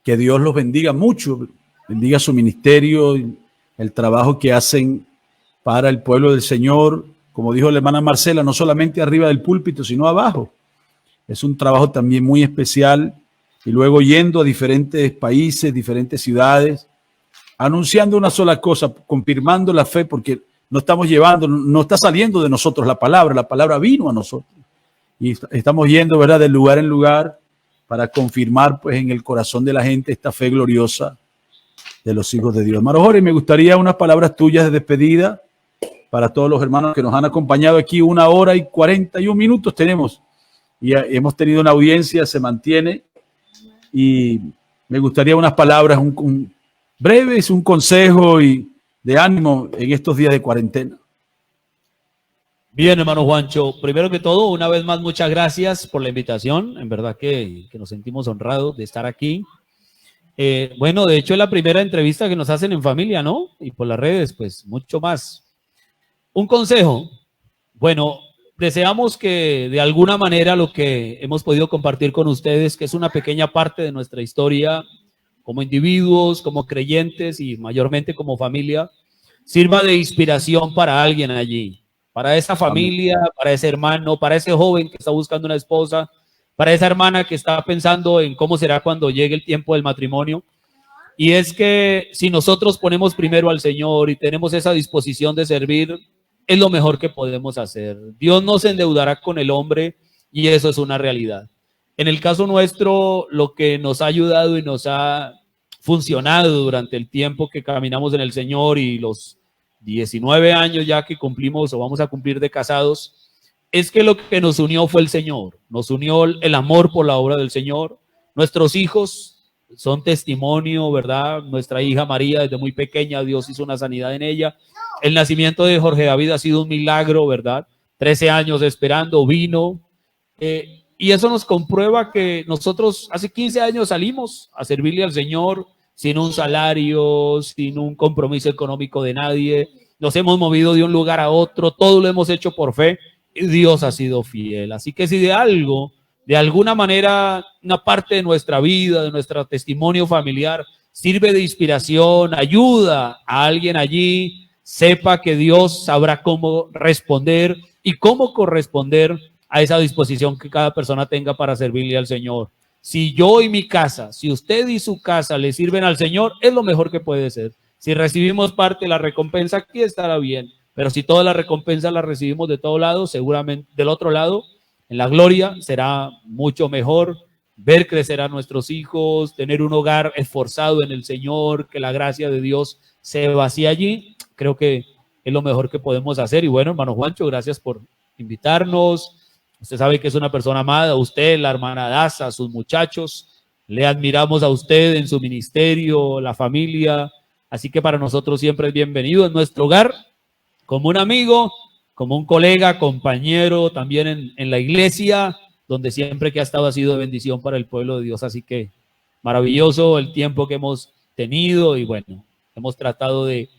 que Dios los bendiga mucho, bendiga su ministerio, el trabajo que hacen para el pueblo del Señor, como dijo la hermana Marcela, no solamente arriba del púlpito, sino abajo. Es un trabajo también muy especial, y luego yendo a diferentes países, diferentes ciudades, anunciando una sola cosa, confirmando la fe, porque no estamos llevando, no está saliendo de nosotros la palabra vino a nosotros. Y estamos yendo, ¿verdad?, de lugar en lugar para confirmar, pues, en el corazón de la gente esta fe gloriosa de los hijos de Dios. Hermano Jorge, me gustaría unas palabras tuyas de despedida para todos los hermanos que nos han acompañado aquí. 1 hora y 41 minutos tenemos y hemos tenido una audiencia, se mantiene, y me gustaría unas palabras breves, un consejo y de ánimo en estos días de cuarentena. Bien, hermano Juancho, primero que todo, una vez más, muchas gracias por la invitación. En verdad que nos sentimos honrados de estar aquí. Bueno, de hecho es la primera entrevista que nos hacen en familia, ¿no? Y por las redes, pues mucho más. Un consejo. Bueno, deseamos que de alguna manera lo que hemos podido compartir con ustedes, que es una pequeña parte de nuestra historia como individuos, como creyentes y mayormente como familia, sirva de inspiración para alguien allí, para esa familia, para ese hermano, para ese joven que está buscando una esposa, para esa hermana que está pensando en cómo será cuando llegue el tiempo del matrimonio. Y es que si nosotros ponemos primero al Señor y tenemos esa disposición de servir, es lo mejor que podemos hacer. Dios no se endeudará con el hombre y eso es una realidad. En el caso nuestro, lo que nos ha ayudado y nos ha funcionado durante el tiempo que caminamos en el Señor y los 19 años ya que cumplimos o vamos a cumplir de casados, es que lo que nos unió fue el Señor. Nos unió el amor por la obra del Señor. Nuestros hijos son testimonio, ¿verdad? Nuestra hija María, desde muy pequeña, Dios hizo una sanidad en ella. El nacimiento de Jorge David ha sido un milagro, ¿verdad? 13 años esperando, vino. Y eso nos comprueba que nosotros hace 15 años salimos a servirle al Señor sin un salario, sin un compromiso económico de nadie. Nos hemos movido de un lugar a otro, todo lo hemos hecho por fe y Dios ha sido fiel. Así que si de algo, de alguna manera, una parte de nuestra vida, de nuestro testimonio familiar, sirve de inspiración, ayuda a alguien allí, sepa que Dios sabrá cómo responder y cómo corresponder a esa disposición que cada persona tenga para servirle al Señor. Si yo y mi casa, si usted y su casa le sirven al Señor, es lo mejor que puede ser. Si recibimos parte de la recompensa, aquí estará bien. Pero si toda la recompensa la recibimos de todo lado, seguramente del otro lado, en la gloria, será mucho mejor ver crecer a nuestros hijos, tener un hogar esforzado en el Señor, que la gracia de Dios se vacíe allí. Creo que es lo mejor que podemos hacer. Y bueno, hermano Juancho, gracias por invitarnos. Usted sabe que es una persona amada, usted, la hermana Daza, sus muchachos, le admiramos a usted en su ministerio, la familia, así que para nosotros siempre es bienvenido en nuestro hogar, como un amigo, como un colega, compañero, también en la iglesia, donde siempre que ha estado ha sido de bendición para el pueblo de Dios, así que maravilloso el tiempo que hemos tenido y bueno, hemos tratado de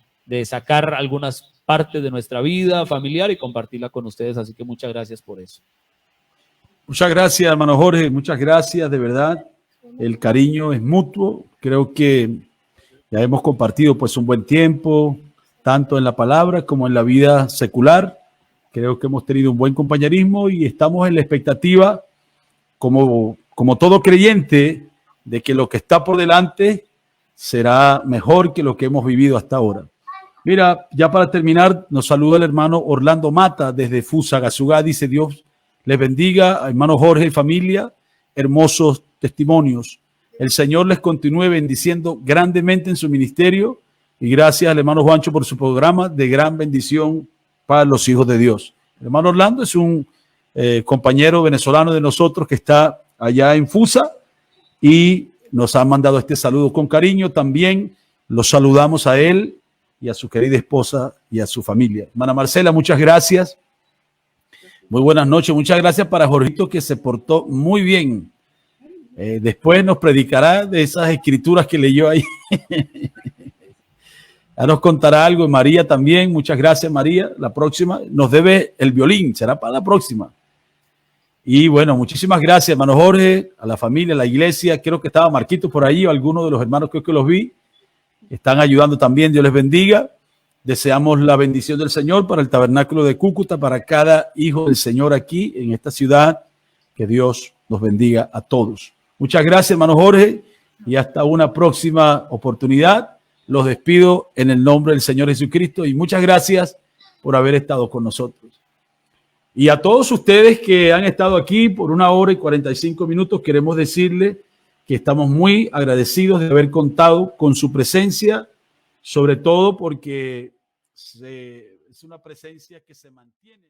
sacar algunas partes de nuestra vida familiar y compartirla con ustedes, así que muchas gracias por eso. Muchas gracias, hermano Jorge, muchas gracias, de verdad. El cariño es mutuo. Creo que ya hemos compartido pues un buen tiempo, tanto en la palabra como en la vida secular. Creo que hemos tenido un buen compañerismo y estamos en la expectativa, como todo creyente, de que lo que está por delante será mejor que lo que hemos vivido hasta ahora. Mira, ya para terminar, nos saluda el hermano Orlando Mata desde Fusagasugá. Dice: Dios les bendiga, hermano Jorge y familia, hermosos testimonios. El Señor les continúe bendiciendo grandemente en su ministerio y gracias al hermano Juancho por su programa de gran bendición para los hijos de Dios. El hermano Orlando es un compañero venezolano de nosotros que está allá en Fusa y nos ha mandado este saludo con cariño. También los saludamos a él y a su querida esposa y a su familia. Hermana Marcela, muchas gracias. Muy buenas noches. Muchas gracias para Jorgito, que se portó muy bien. Después nos predicará de esas escrituras que leyó ahí. Ya nos contará algo. María también. Muchas gracias, María. La próxima nos debe el violín. Será para la próxima. Y bueno, muchísimas gracias, hermano Jorge, a la familia, a la iglesia. Creo que estaba Marquito por ahí, o algunos de los hermanos creo que los vi. Están ayudando también. Dios les bendiga. Deseamos la bendición del Señor para el tabernáculo de Cúcuta, para cada hijo del Señor aquí en esta ciudad. Que Dios nos bendiga a todos. Muchas gracias, hermano Jorge, y hasta una próxima oportunidad. Los despido en el nombre del Señor Jesucristo y muchas gracias por haber estado con nosotros. Y a todos ustedes que han estado aquí por 1 hora y 45 minutos, queremos decirles que estamos muy agradecidos de haber contado con su presencia, sobre todo porque es una presencia que se mantiene.